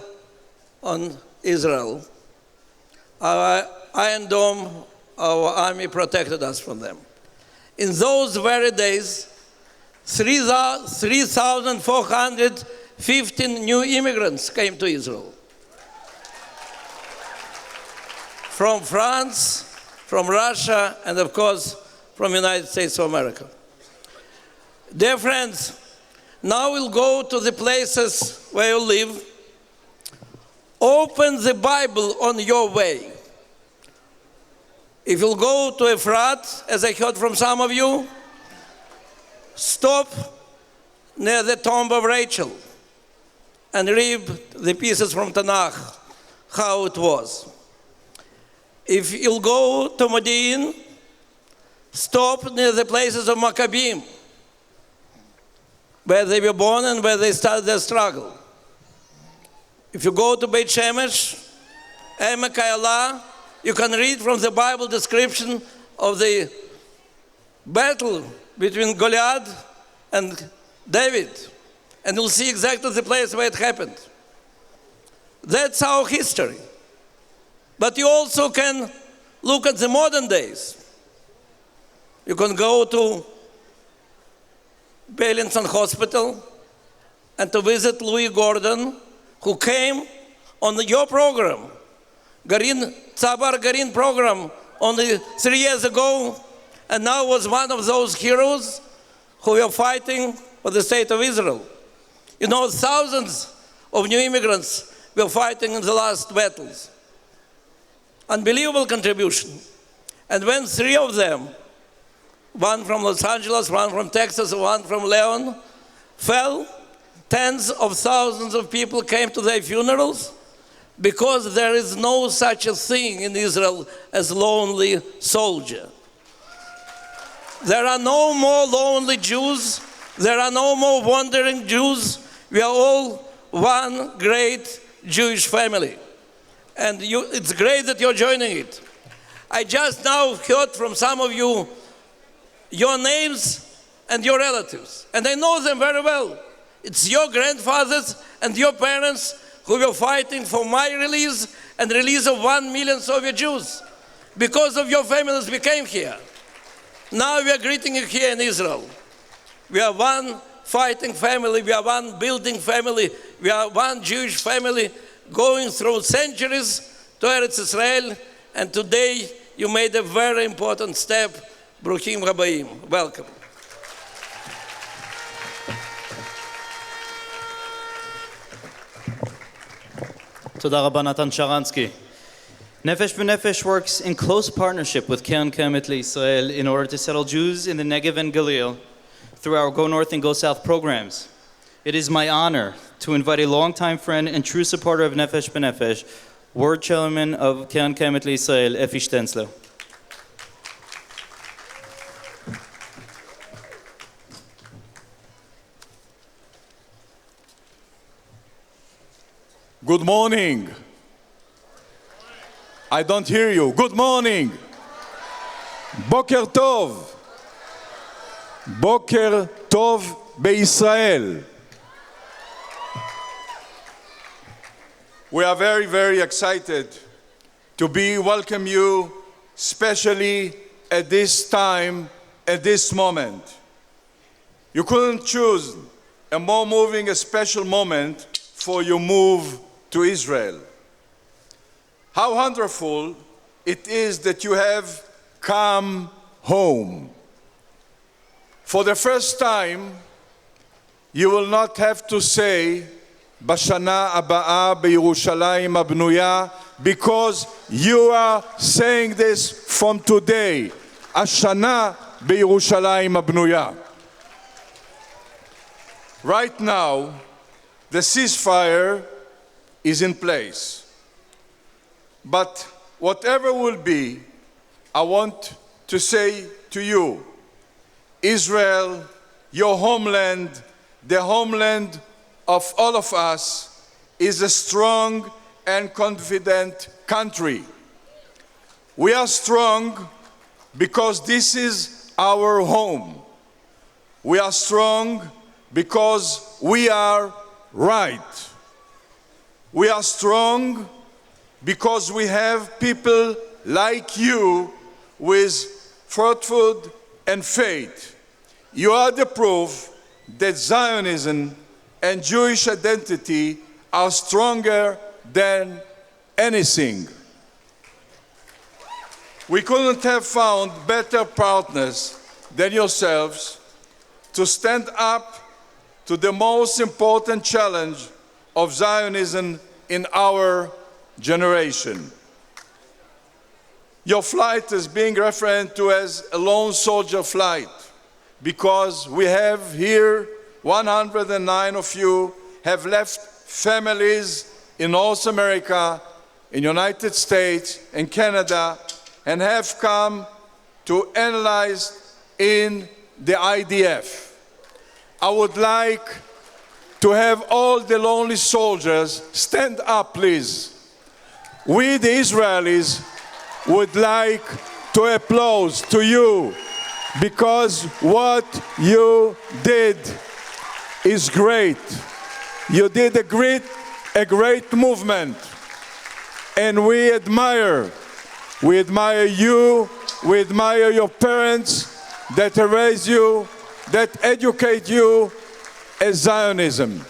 on Israel. Our Iron Dome, our army protected us from them. In those very days, 3,415 new immigrants came to Israel. From France, from Russia, and of course, from the United States of America. Dear friends, now we'll go to the places where you live. Open the Bible on your way. If you'll go to Efrat, as I heard from some of you, stop near the tomb of Rachel and read the pieces from Tanakh, how it was. If you'll go to Modi'in, stop near the places of Maccabim, where they were born and where they started their struggle. If you go to Beit Shemesh, Emek Hayala, you can read from the Bible description of the battle between Goliath and David, and you'll see exactly the place where it happened. That's our history. But you also can look at the modern days. You can go to Beilinson Hospital and to visit Louis Gordon, who came on your program, Tzabar Garin program, only 3 years ago, and now was one of those heroes who were fighting for the state of Israel. You know, thousands of new immigrants were fighting in the last battles. Unbelievable contribution. And when 3 of them, one from Los Angeles, one from Texas, one from Leon, fell, tens of thousands of people came to their funerals because there is no such a thing in Israel as lonely soldier. There are no more lonely Jews. There are no more wandering Jews. We are all one great Jewish family. And it's great that you're joining it. I just now heard from some of you your names and your relatives, and I know them very well. It's your grandfathers and your parents who were fighting for my release and release of 1 million Soviet Jews. Because of your families, we came here. Now we are greeting you here in Israel. We are one fighting family, we are one building family, we are one Jewish family going through centuries to Eretz Israel, and today you made a very important step. Bruchim Rabaim. Welcome. תודה רבה נתן שרנסקי. Nefesh B'Nefesh works in close partnership with Keren Kemet Israel in order to settle Jews in the Negev and Galil through our Go North and Go South programs. It is my honor to invite a longtime friend and true supporter of Nefesh B'Nefesh, Ward Chairman of Keren Kemet Israel, Efi Stenzler. Good morning. I don't hear you. Good morning. Boker Tov. Boker Tov BeIsrael. We are very, very excited to welcome you, especially at this time, at this moment. You couldn't choose a more moving, a special moment for your move to Israel. How wonderful it is that you have come home. For the first time, you will not have to say, Bashana Abaa B'Yerushalayim Abnuya, because you are saying this from today. Ashana B'Yerushalayim Abnuya. Right now, the ceasefire is in place. But whatever will be, I want to say to you, Israel, your homeland, the homeland of all of us, is a strong and confident country. We are strong because this is our home. We are strong because we are right. We are strong because we have people like you with fortitude and faith. You are the proof that Zionism and Jewish identity are stronger than anything. We couldn't have found better partners than yourselves to stand up to the most important challenge of Zionism in our generation. Your flight is being referred to as a lone soldier flight because we have here 109 of you have left families in North America, in United States, in Canada, and have come to analyze in the IDF. I would like to have all the lonely soldiers stand up, please. We, the Israelis, would like to applaud to you because what you did is great. You did a great movement, and we admire you, we admire your parents that raise you, that educate you as Zionism.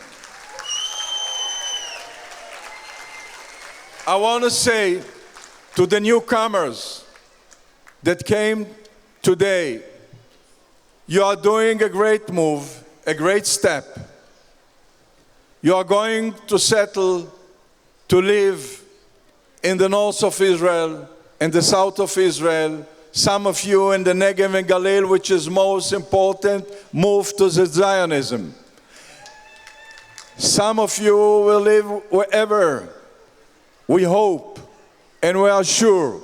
I want to say to the newcomers that came today, you are doing a great move, a great step. You are going to settle to live in the north of Israel and the south of Israel. Some of you in the Negev and Galil, which is most important, move to the Zionism. Some of you will live wherever. We hope and we are sure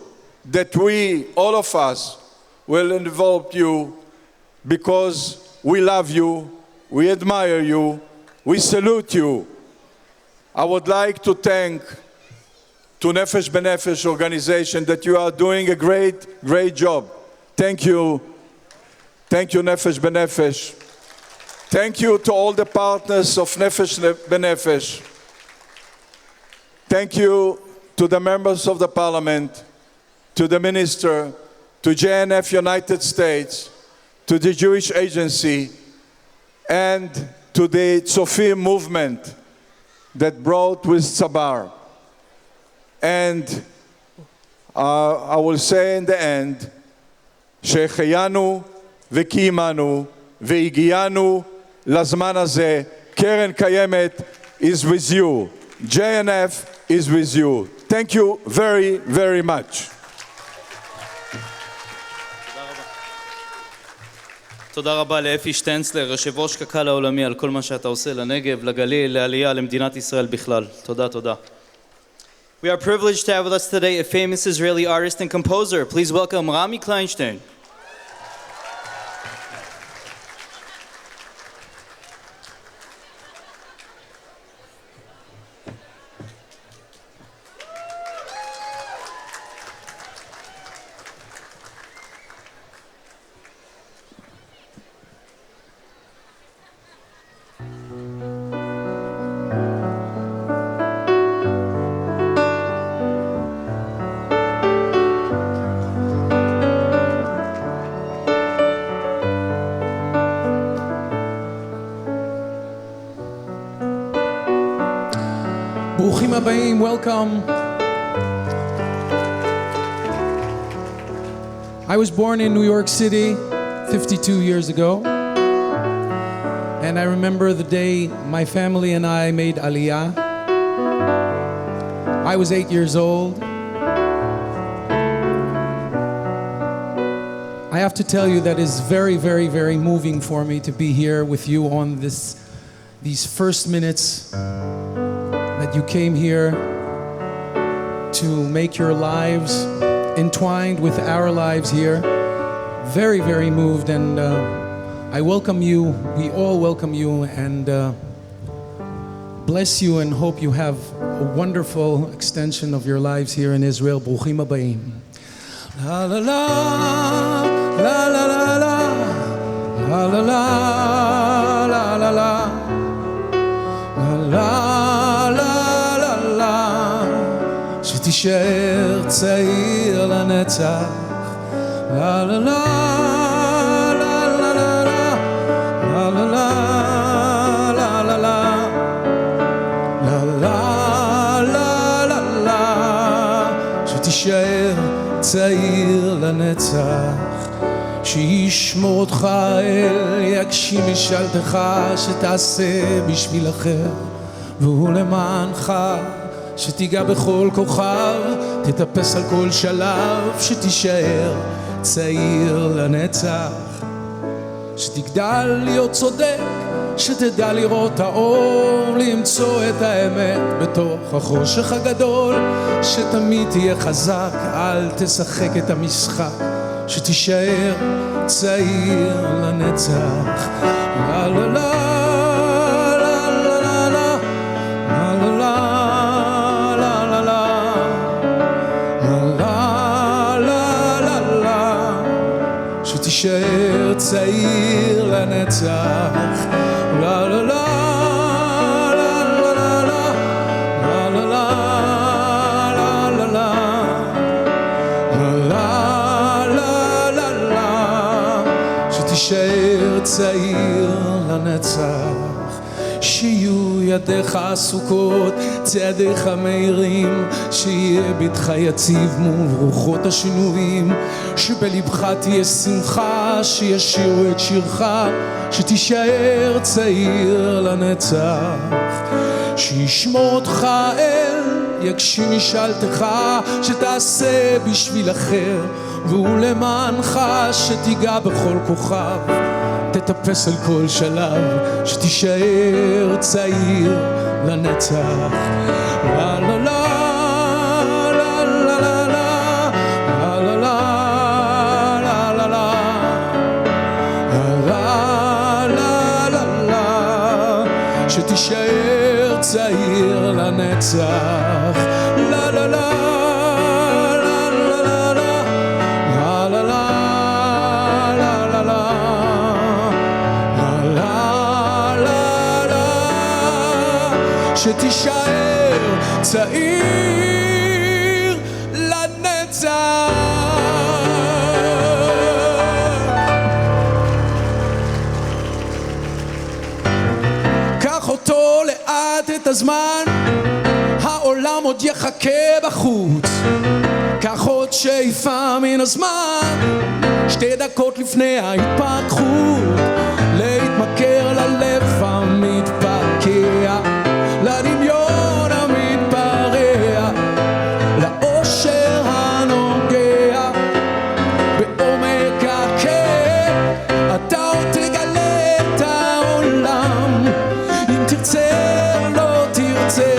that we, all of us, will involve you because we love you, we admire you, we salute you. I would like to thank to Nefesh B'Nefesh organization that you are doing a great, great job. Thank you. Thank you, Nefesh B'Nefesh. Thank you to all the partners of Nefesh B'Nefesh. Thank you to the members of the parliament, to the minister, to JNF United States, to the Jewish Agency, and to the Tzofim movement that brought with Tzabar. And I will say in the end, שהחיינו וקיימנו והגיענו לזמן הזה. קרן קיימת is with you. JNF is with you. Thank you very, very much. תודה רבה לאפי שטנצלר, יושב ראש קק"ל העולמי, על כל מה שאתה עושה לנגב, לגליל, לעלייה, למדינת ישראל בכלל. תודה, תודה. We are privileged to have with us today a famous Israeli artist and composer. Please welcome Rami Kleinstein. ברוכים הבאים, welcome. I was born in New York City 52 years ago, and I remember the day my family and I made Aliyah. I was 8 years old. I have to tell you that it's very, very, very moving for me to be here with you on these first minutes that you came here to make your lives entwined with our lives here. Very, very moved, and I welcome you, we all welcome you, and bless you and hope you have a wonderful extension of your lives here in Israel. Bruchim habayim. La la la, la la la la, la la la, la la la, la שתישאר צעיר לנצח. לה לה לה לה לה לה לה לה לה לה לה לה לה לה שתישאר צעיר לנצח. שישמור אותך אל יגשים משאלתך שתעשה בשביל אחר והוא למענך. שתיגע בכל כוכב, תטפס על כל שלב, שתישאר צעיר לנצח. שתגדל להיות צודק, שתדע לראות האור, למצוא את האמת בתוך החושך הגדול. שתמיד תהיה חזק, אל תשחק את המשחק, שתישאר צעיר לנצח. לה לה לה שתישאר צעיר לנצח. לה לה לה לה לה לה לה לה לה לה לה לה שתישאר צעיר לנצח. שיהיו ידיך עסוקות, צעדיך מהירים, שיהיה ביתך יציב מול רוחות השינויים, שבלבך תהיה שמחה, שישירו את שירך, שתישאר צעיר לנצח, שישמור אותך אל, יגשים משאלתך, שתעשה בשביל אחר ולמענך, שתיגע בכל כוכב, תטפס על כל שלב, שתישאר צעיר לנצח. לה לה לה לה לה לה לה לה לה לה לה לה לה, שתישאר צעיר לנצח. לה לה לה שתישאר צעיר לנצח. קח אותו לאט את הזמן, העולם עוד יחכה בחוץ. קח עוד שאיפה מן הזמן, 2 דקות לפני ההתפתחות, להתמכר ללב המתפקע, לדמיון המתפרע, לאושר הנוגע בעומק הכאב. אתה עוד תגלה את העולם, אם תרצה לא תרצה,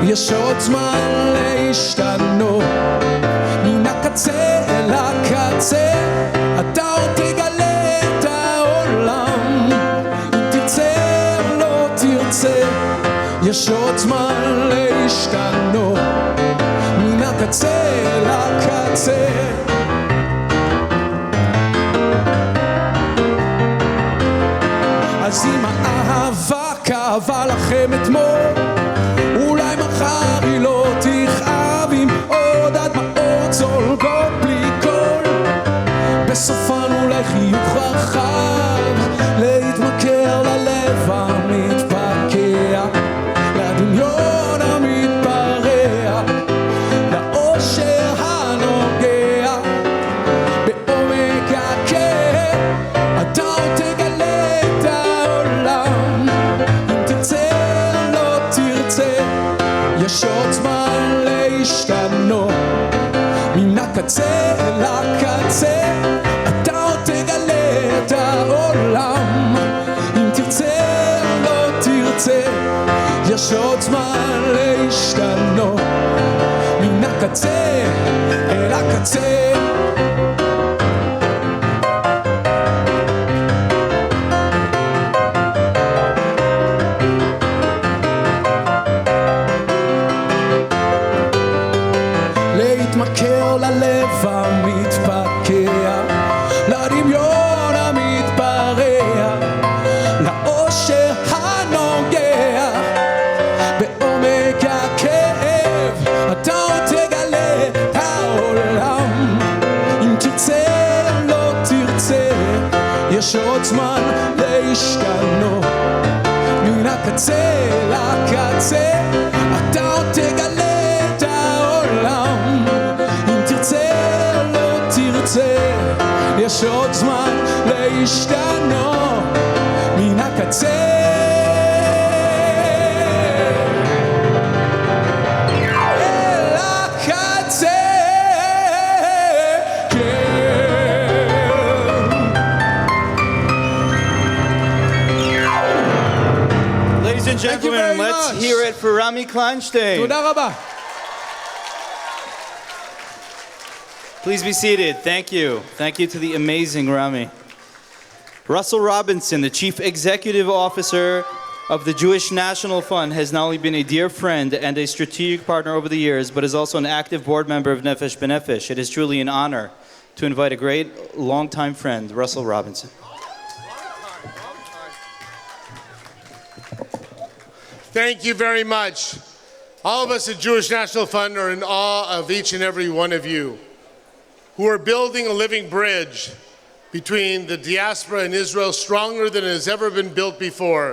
יש עוד זמן להשתנות, מן הקצה אל הקצה. אתה עוד תגלה את העולם, אם תרצה לא תרצה, יש עוד זמן להשתנות, מן הקצה לקצה. אז אם האהבה כאבה לכם אתמול, אולי מחר היא לא תכאב, עם עוד הדמעות זולגות בלי קול, בסופן אולי חיוך רחב, להתמכר ללב המתפקע, לדמיון המתפרע, לאושר הנוגע בעומק הכאב. אתה עוד תגלה את העולם, אם תרצה לא תרצה, יש עוד זמן להשתנות, מן הקצה אל הקצה. אתה עוד תגלה את העולם, אם תרצה לא תרצה, יש עוד זמן להשתנות, מן הקצה אל הקצה. להתמכר ללב המתפקע, לדמיון המתפרע, לאושר הנוגע בעומק הכאב. אתה עוד תגלה את העולם, אם תרצה לא תרצה, יש עוד זמן להשתנות, מן הקצה לקצה. אתה עוד תגלה את העולם, אם תרצה לא תרצה, יש עוד זמן להשתנות, מן הקצה אל הקצה. Ladies and gentlemen, let's hear it for Rami Kleinstein. תודה רבה. Please be seated. Thank you. Thank you to the amazing Rami. Russell Robinson, the Chief Executive Officer of the Jewish National Fund, has not only been a dear friend and a strategic partner over the years, but is also an active board member of Nefesh B'Nefesh. It is truly an honor to invite a great longtime friend, Russell Robinson. Thank you very much. All of us at Jewish National Fund are in awe of each and every one of you who are building a living bridge between the diaspora and Israel, stronger than it has ever been built before.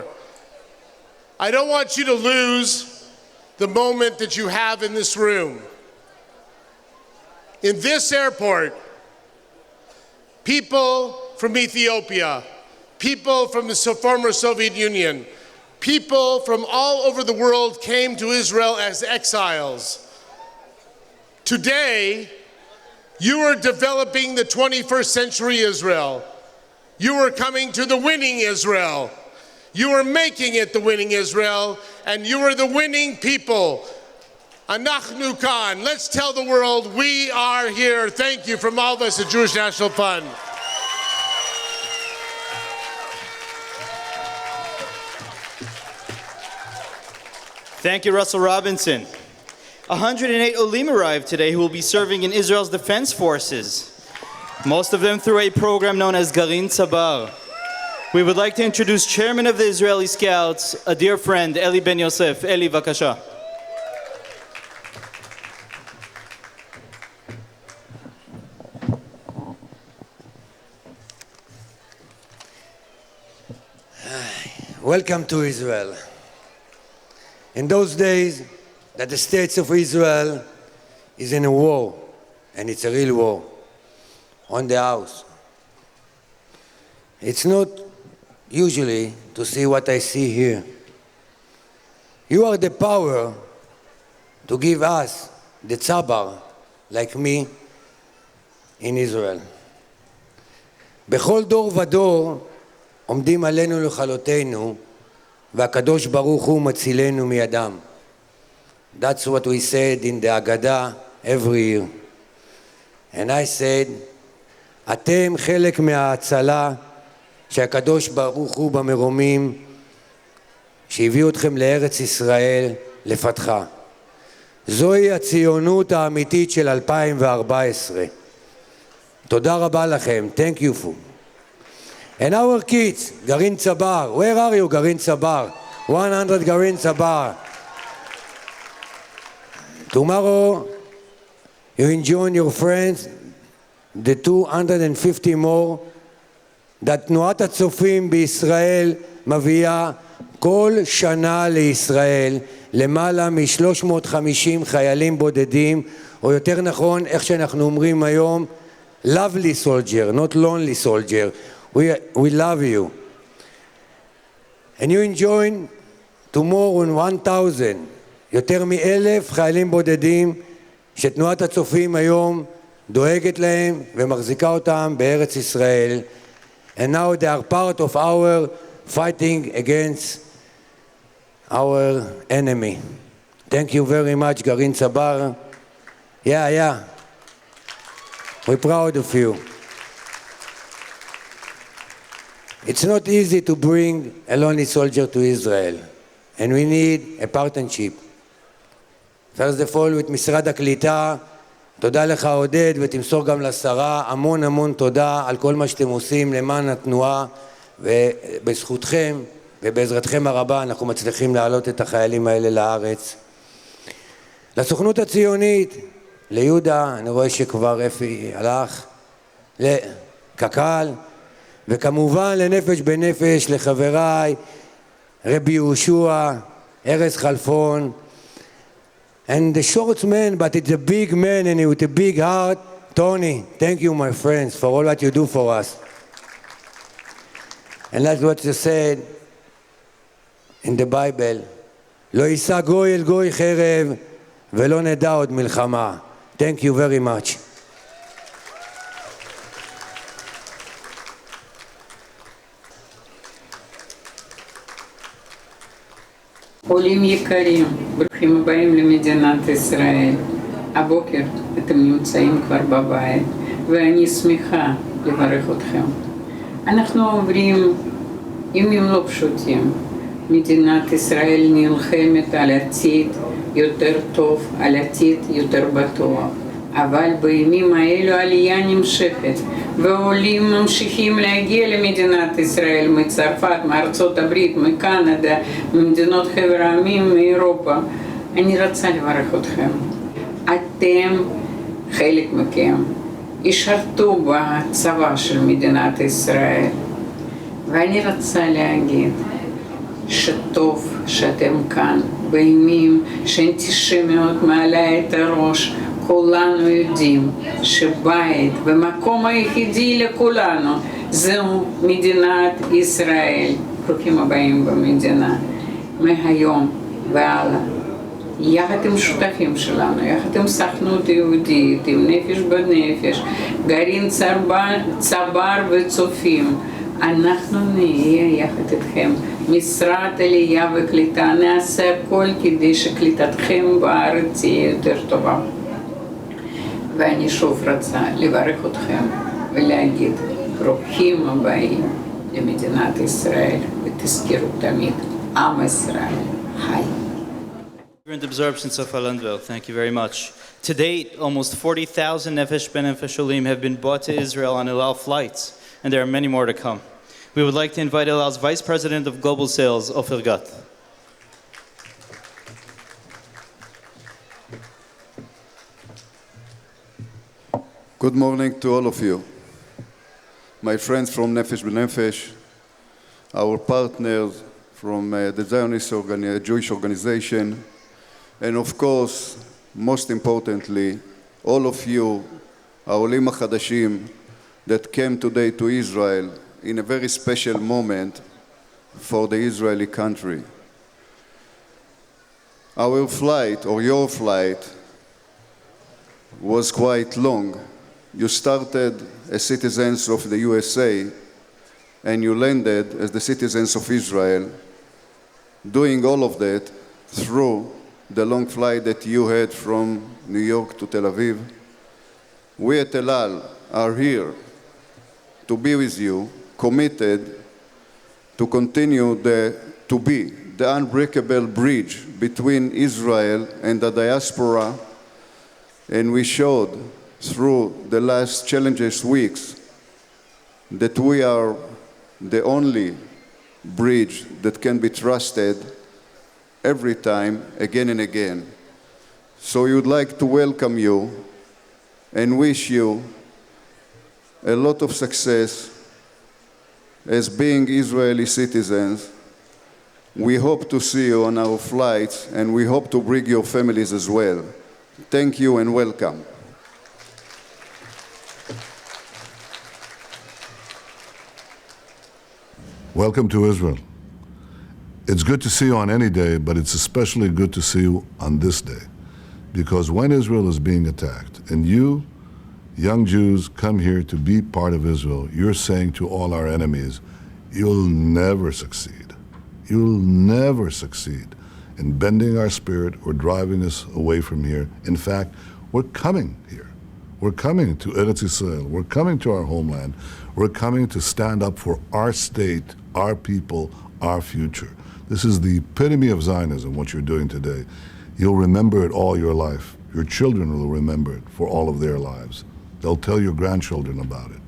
I don't want you to lose the moment that you have in this room. In this airport, people from Ethiopia, people from the former Soviet Union, people from all over the world came to Israel as exiles. Today, you are developing the 21st century Israel. You are coming to the winning Israel. You are making it the winning Israel, and you are the winning people. Anachnu kan. Let's tell the world we are here. Thank you from all of us at Jewish National Fund. Thank you, Russell Robinson. 108 Olim arrived today who will be serving in Israel's defense forces, most of them through a program known as Garin Tzabar. We would like to introduce Chairman of the Israeli Scouts, a dear friend, Eli Ben Yosef. Eli, vakasha. Welcome to Israel. In those days that the states of Israel is in a war, and it's a real war, on the house. It's not usually to see what I see here. You are the power to give us, the tzabar, like me, in Israel. בכל דור ודור עומדים עלינו לכלותנו, והקדוש ברוך הוא מצילנו מידם. That's what we said in the Agada every year. And I said, אתם חלק מההצלה שהקדוש ברוך הוא במרומים שהביאו אתכם לארץ ישראל לפתחה. זוהי הציונות האמיתית של 2014. תודה רבה לכם. Thank you for. And our kids, Garin Tzabar. Where are you, Garin Tzabar? 100 Garin Tzabar. Tomorrow, you join your friends, the 250 more, that תנועת הצופים בישראל מביאה כל שנה לישראל למעלה מ-350 חיילים בודדים, או יותר נכון, איך שאנחנו אומרים היום, lovely soldier, not lonely soldier. We love you. And you join tomorrow 1,000, יותר מ-1,000 חיילים בודדים שתנועת הצופים היום דואגת להם ומחזיקה אותם בארץ ישראל. And now they are part of our fighting against our enemy. Thank you very much, Garin Tzabar. Yeah. We're proud of you. It's not easy to bring a lonely soldier to Israel, and we need a partnership. First of all, with משרד הקליטה, תודה לך עודד, ותמסור גם לשרה, המון תודה על כל מה שאתם עושים למען התנועה, ובזכותכם ובעזרתכם הרבה אנחנו מצליחים להעלות את החיילים האלה לארץ. לסוכנות הציונית, ליהודה, אני רואה שכבר אפי הלך, לקק"ל, וכמובן לנפש בנפש, לחבריי, רבי יהושע, ארז חלפון, and the short man, but it's a big man and with a big heart, Tony. Thank you, my friends, for all what you do for us. And that's what you said in the Bible, לא יישא גוי אל גוי חרב, ולא נדע עוד מלחמה. Thank you very much. עולים יקרים, ברוכים הבאים למדינת ישראל. הבוקר אתם נמצאים כבר בבית, ואני שמחה לברך אתכם. אנחנו עוברים ימים לא פשוטים. מדינת ישראל נלחמת על עתיד יותר טוב, על עתיד יותר בטוח. אבל בימים האלו העלייה נמשכת, ועולים ממשיכים להגיע למדינת ישראל מצרפת, מארצות הברית, מקנדה, ממדינות חבר העמים, מאירופה. אני רוצה לברך אתכם. אתם, חלק מכם, ישרתו בצבא של מדינת ישראל. ואני רוצה להגיד, שטוב שאתם כאן, בימים שאנטישמיות מעלה את הראש. כולנו יודעים שבית ומקום היחידי לכולנו זהו מדינת ישראל. ברוכים הבאים במדינה. מהיום והלאה, יחד עם שותפים שלנו, יחד עם סוכנות יהודית, עם נפש בנפש, גרעין צבר וצופים, אנחנו נהיה יחד איתכם. משרד עלייה וקליטה, נעשה הכל כדי שקליטתכם בארץ תהיה יותר טובה. ואני שוב רוצה לברך אתכם ולהגיד ברוכים הבאים למדינת ישראל, ותזכרו תמיד, עם ישראל חי. Immigrant absorptions of Alandvel, thank you very much. To date, almost 40,000 Nefesh B'Nefesh Olim have been brought to Israel on El Al flights, and there are many more to come. We would like to invite El Al's Vice President of Global Sales, Ofer Gat. Good morning to all of you. My friends from Nefesh B'Nefesh, our partners from the Zionist Jewish organization, and of course, most importantly, all of you, our Olim Chadashim, that came today to Israel in a very special moment for the Israeli country. Our flight, or your flight, was quite long. You started as citizens of the USA, and you landed as the citizens of Israel, doing all of that through the long flight that you had from New York to Tel Aviv. We at El Al are here to be with you, committed to continue to be the unbreakable bridge between Israel and the diaspora, and we showed through the last challenges weeks that we are the only bridge that can be trusted every time, again and again. So we would like to welcome you and wish you a lot of success as being Israeli citizens. We hope to see you on our flights, and we hope to bring your families as well. Thank you and welcome. Welcome to Israel. It's good to see you on any day, but it's especially good to see you on this day. Because when Israel is being attacked, and you, young Jews, come here to be part of Israel, you're saying to all our enemies, you'll never succeed. You'll never succeed in bending our spirit or driving us away from here. In fact, we're coming here. We're coming to Eretz Yisrael. We're coming to our homeland. We're coming to stand up for our state, our people, our future. This is the epitome of Zionism, what you're doing today. You'll remember it all your life. Your children will remember it for all of their lives. They'll tell your grandchildren about it.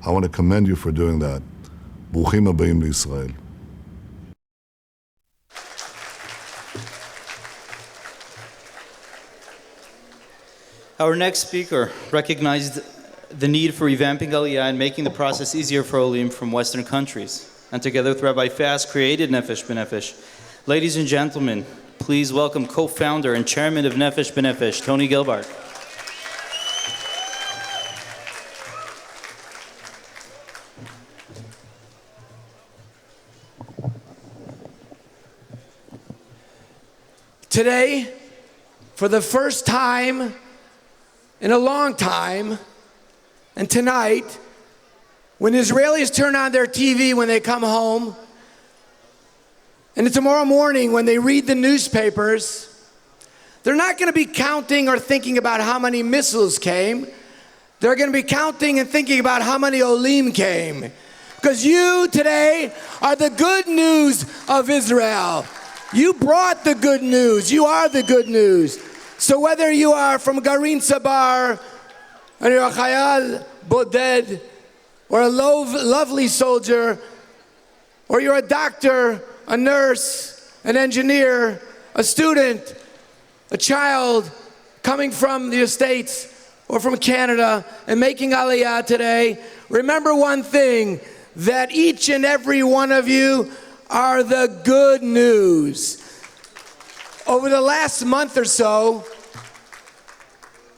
I want to commend you for doing that. Bruchim habayim Israel. Our next speaker recognized the need for revamping Aliyah and making the process easier for Olim from Western countries. And together with Rabbi Fass, created Nefesh B'Nefesh. Ladies and gentlemen, please welcome co-founder and chairman of Nefesh B'Nefesh, Tony Gilbart. Today, for the first time in a long time, and tonight, when Israelis turn on their TV when they come home, and tomorrow morning when they read the newspapers, they're not going to be counting or thinking about how many missiles came. They're going to be counting and thinking about how many Olim came. Because you today are the good news of Israel. You brought the good news. You are the good news. So whether you are from Garin Sabar, and you're a Chayal Boded, or a lovely soldier, or you're a doctor, a nurse, an engineer, a student, a child coming from the States or from Canada and making Aliyah today, remember one thing, that each and every one of you are the good news. Over the last month or so,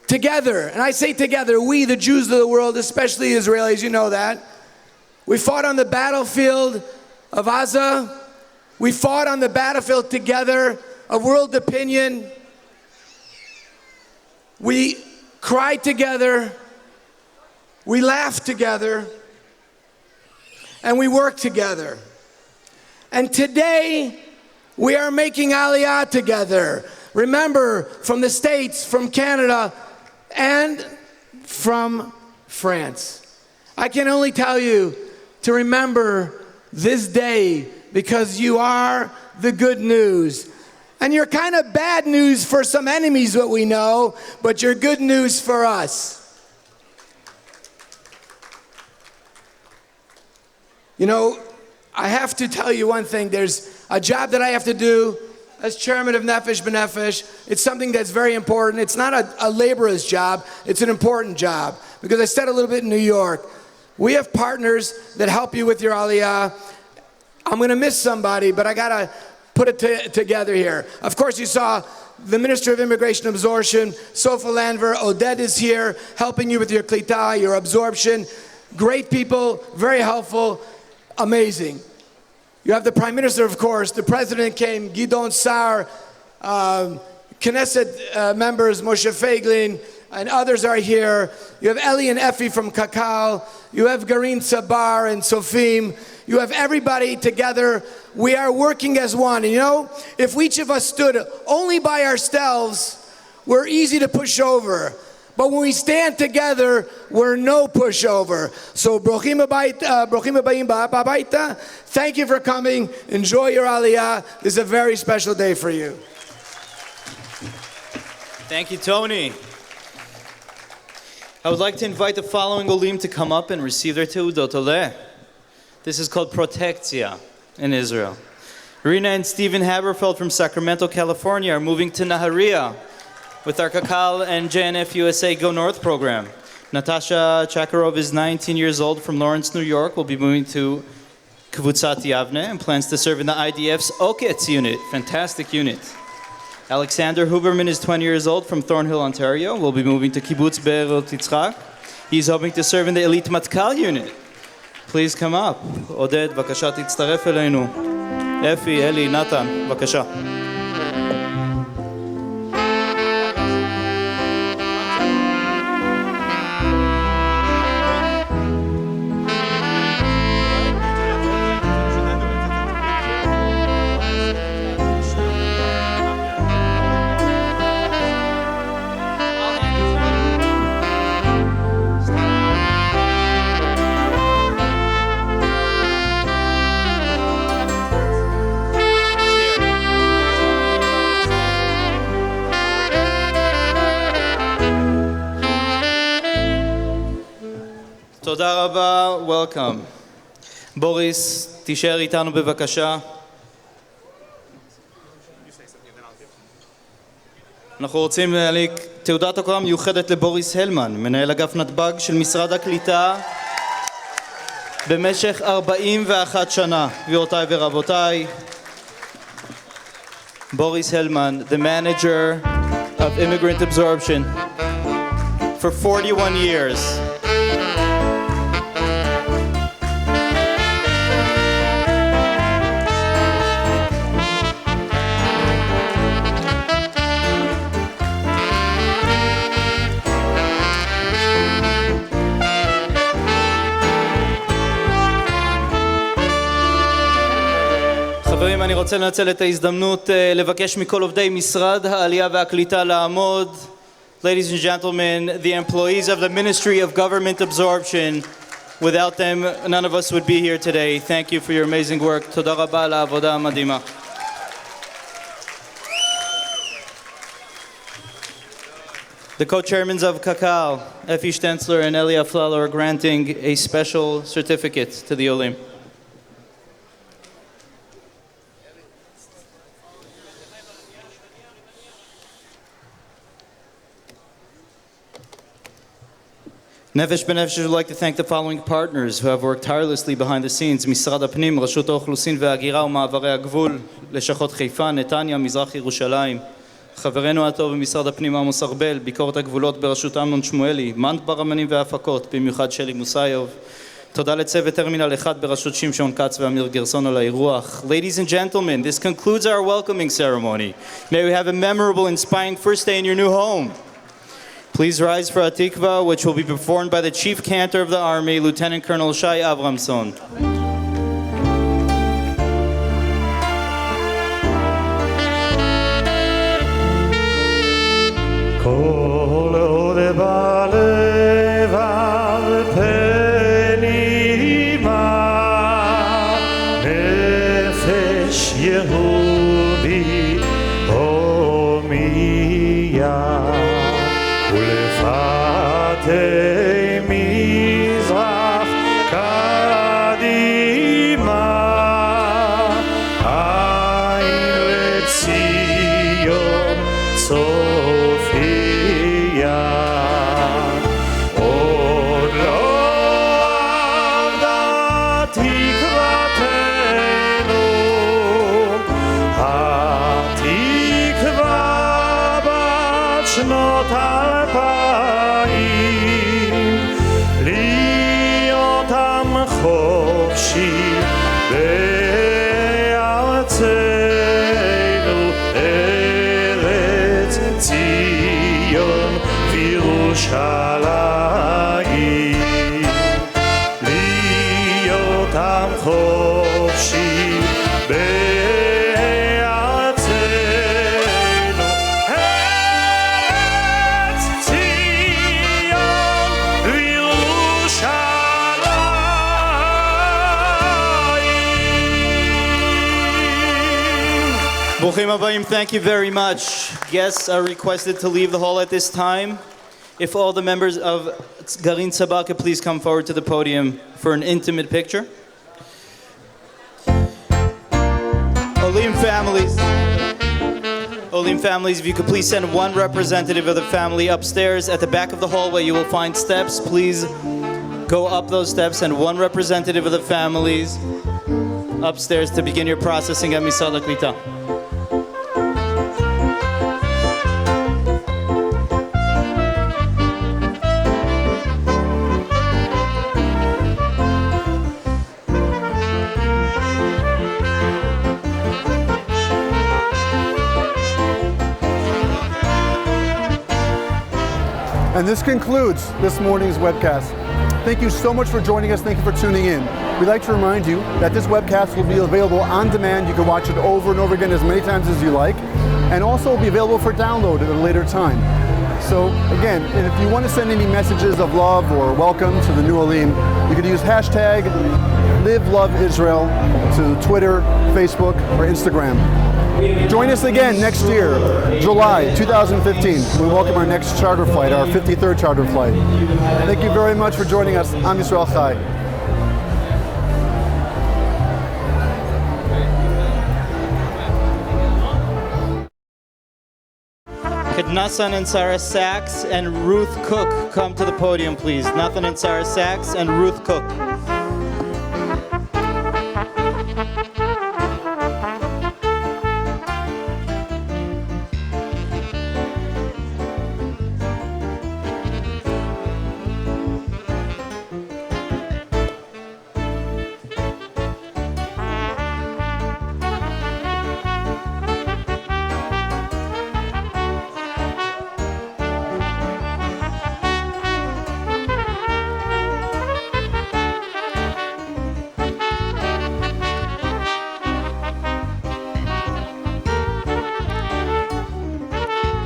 together, and I say together, we, the Jews of the world, especially Israelis, you know that, we fought on the battlefield of Gaza. We fought on the battlefield together of world opinion. We cried together. We laughed together. And we worked together. And today, we are making Aliyah together. Remember, from the States, from Canada, and from France. I can only tell you to remember this day because you are the good news. And you're kind of bad news for some enemies, what we know, but you're good news for us. You know, I have to tell you one thing. There's a job that I have to do as chairman of Nefesh B'Nefesh. It's something that's very important. It's not a laborer's job. It's an important job. Because I said a little bit in New York, we have partners that help you with your Aliyah. I'm going to miss somebody, but I got to put it together here. Of course, you saw the Minister of Immigration Absorption, Sofa Landver. Oded is here helping you with your klita, your absorption. Great people, very helpful, amazing. You have the Prime Minister, of course. The President came, Gidon Sar, Knesset members, Moshe Feiglin, and others are here. You have Eli and Effie from Kakal. You have Garin Sabar and Sofim. You have everybody together. We are working as one. And you know, if each of us stood only by ourselves, we're easy to push over. But when we stand together, we're no pushover. So, brochim habayim ba'abaita. Thank you for coming. Enjoy your Aliyah. This is a very special day for you. Thank you, Tony. I would like to invite the following Olim to come up and receive their Teudot Oleh. This is called Protectia in Israel. Rena and Stephen Haberfeld from Sacramento, California are moving to Nahariya with our Kakal and JNF USA Go North program. Natasha Chakarov is 19 years old from Lawrence, New York, will be moving to Kvutzat Yavne and plans to serve in the IDF's Oketz unit. Fantastic unit. Alexander Huberman is 20 years old from Thornhill, Ontario, will be moving to Kibbutz Be'erot Yitzchak. He's hoping to serve in the Elite Matkal unit. Please come up. Oded, בבקשה תצטרף אלינו. אפי, אלי, נתן, בבקשה. תודה רבה, welcome. בוריס, תישאר איתנו בבקשה. אנחנו רוצים להעניק תעודת הוקרה מיוחדת לבוריס הלמן, מנהל אגף נתב"ג של משרד הקליטה במשך 41 שנה. גבירותיי ורבותיי, בוריס הלמן, the manager of immigrant absorption for 41 years. חברים, אני רוצה לנצל את ההזדמנות לבקש מכל עובדי משרד העלייה והקליטה לעמוד. Ladies and gentlemen, the employees of the Ministry of Government Absorption, without them, none of us would be here today. Thank you for your amazing work. תודה רבה על העבודה המדהימה. The co-chairmen of Kakal, Effie Stenzler and Elia Flalo, are granting a special certificate to the Olim. Nefesh B'Nefesh would like to thank the following partners who have worked tirelessly behind the scenes: משרד הפנים, רשות האוכלוסין וההגירה ומעברי הגבול, לשכות חיפה, נתניה, מזרח ירושלים. חברנו הטוב במשרד הפנים עמוס ארבל, ביקורת הגבולות בראשות אמנון שמואלי, מנט ברמנים והפקות, במיוחד שלי מוסיוב. תודה לצוות טרמינל 1 בראשות שמשון כץ ואמיר גרסון על האירוח. Ladies and gentlemen, this concludes our welcoming ceremony. May we have a memorable, inspiring first day in your new home. Please rise for Atikva, which will be performed by the Chief Cantor of the Army, Lieutenant Colonel Shai Avramson. Thank you very much. Guests are requested to leave the hall at this time. If all the members of Garin Tzabah could please come forward to the podium for an intimate picture. Olim families, if you could please send one representative of the family upstairs. At the back of the hallway you will find steps. Please go up those steps and one representative of the families upstairs to begin your processing at Misad HaKlita. And this concludes this morning's webcast. Thank you so much for joining us. Thank you for tuning in. We'd like to remind you that this webcast will be available on demand. You can watch it over and over again as many times as you like, and also will be available for download at a later time. So again, if you want to send any messages of love or welcome to the new Olim, you can use hashtag #LiveLoveIsrael to Twitter, Facebook, or Instagram. Join us again next year, July 2015. We welcome our next charter flight, our 53rd charter flight. Thank you very much for joining us. Am Yisrael Chai. Could Nathan and Sarah Sachs and Ruth Cook come to the podium, please? Nathan and Sarah Sachs and Ruth Cook.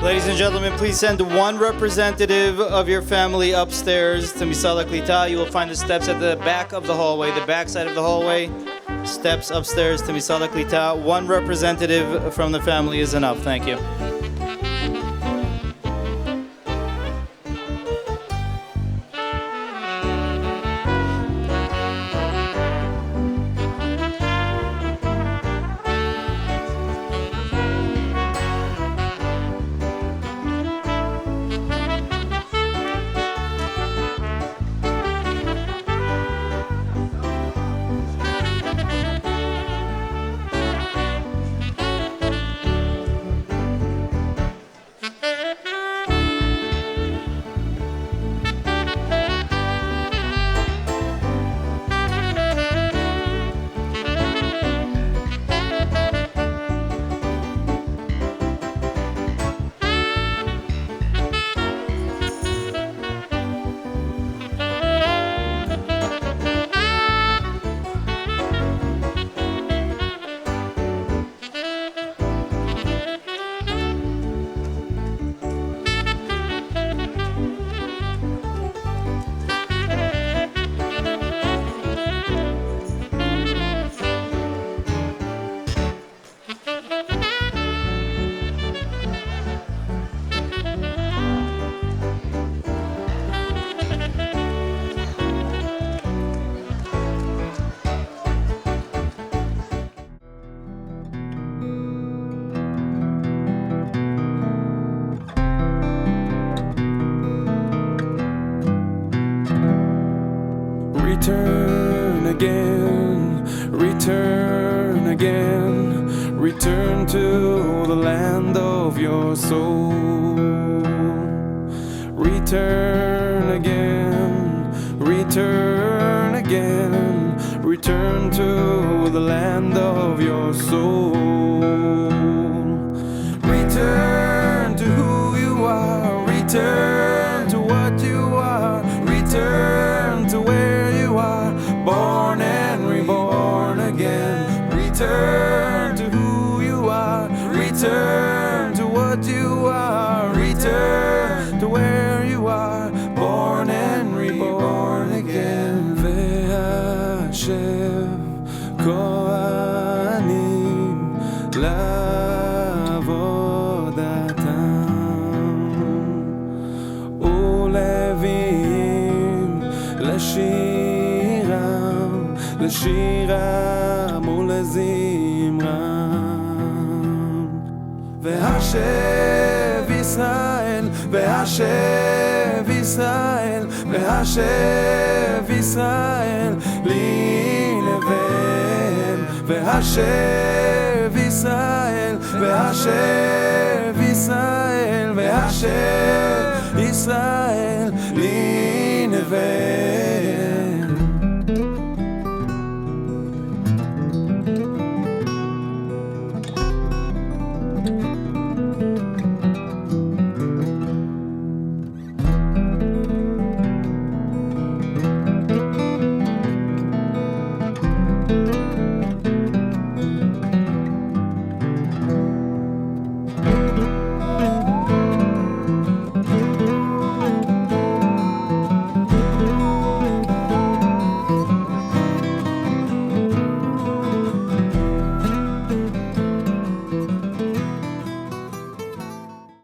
Ladies and gentlemen, please send one representative of your family upstairs to Misad HaKlita. You will find the steps at the back of the hallway, the back side of the hallway. Steps upstairs to Misad HaKlita. One representative from the family is enough. Thank you. return again, return again, return to the land of your soul. Return again, return again, return to the land of your soul. Return to who you are, return to what you are, return to where you are, born and reborn again. Return to who you are, return to what you are, return to where you are, born and reborn again. Ve'ashev kohanim la'avodatam uleviim l'shiram, l'shiram ulezimram. Ve'ashev Yisrael, ve'ashev Yisrael, ve'ashev Yisrael li'neven. Ve'ashev Yisrael, ve'ashev Yisrael, ve'ashev Yisrael li'neven.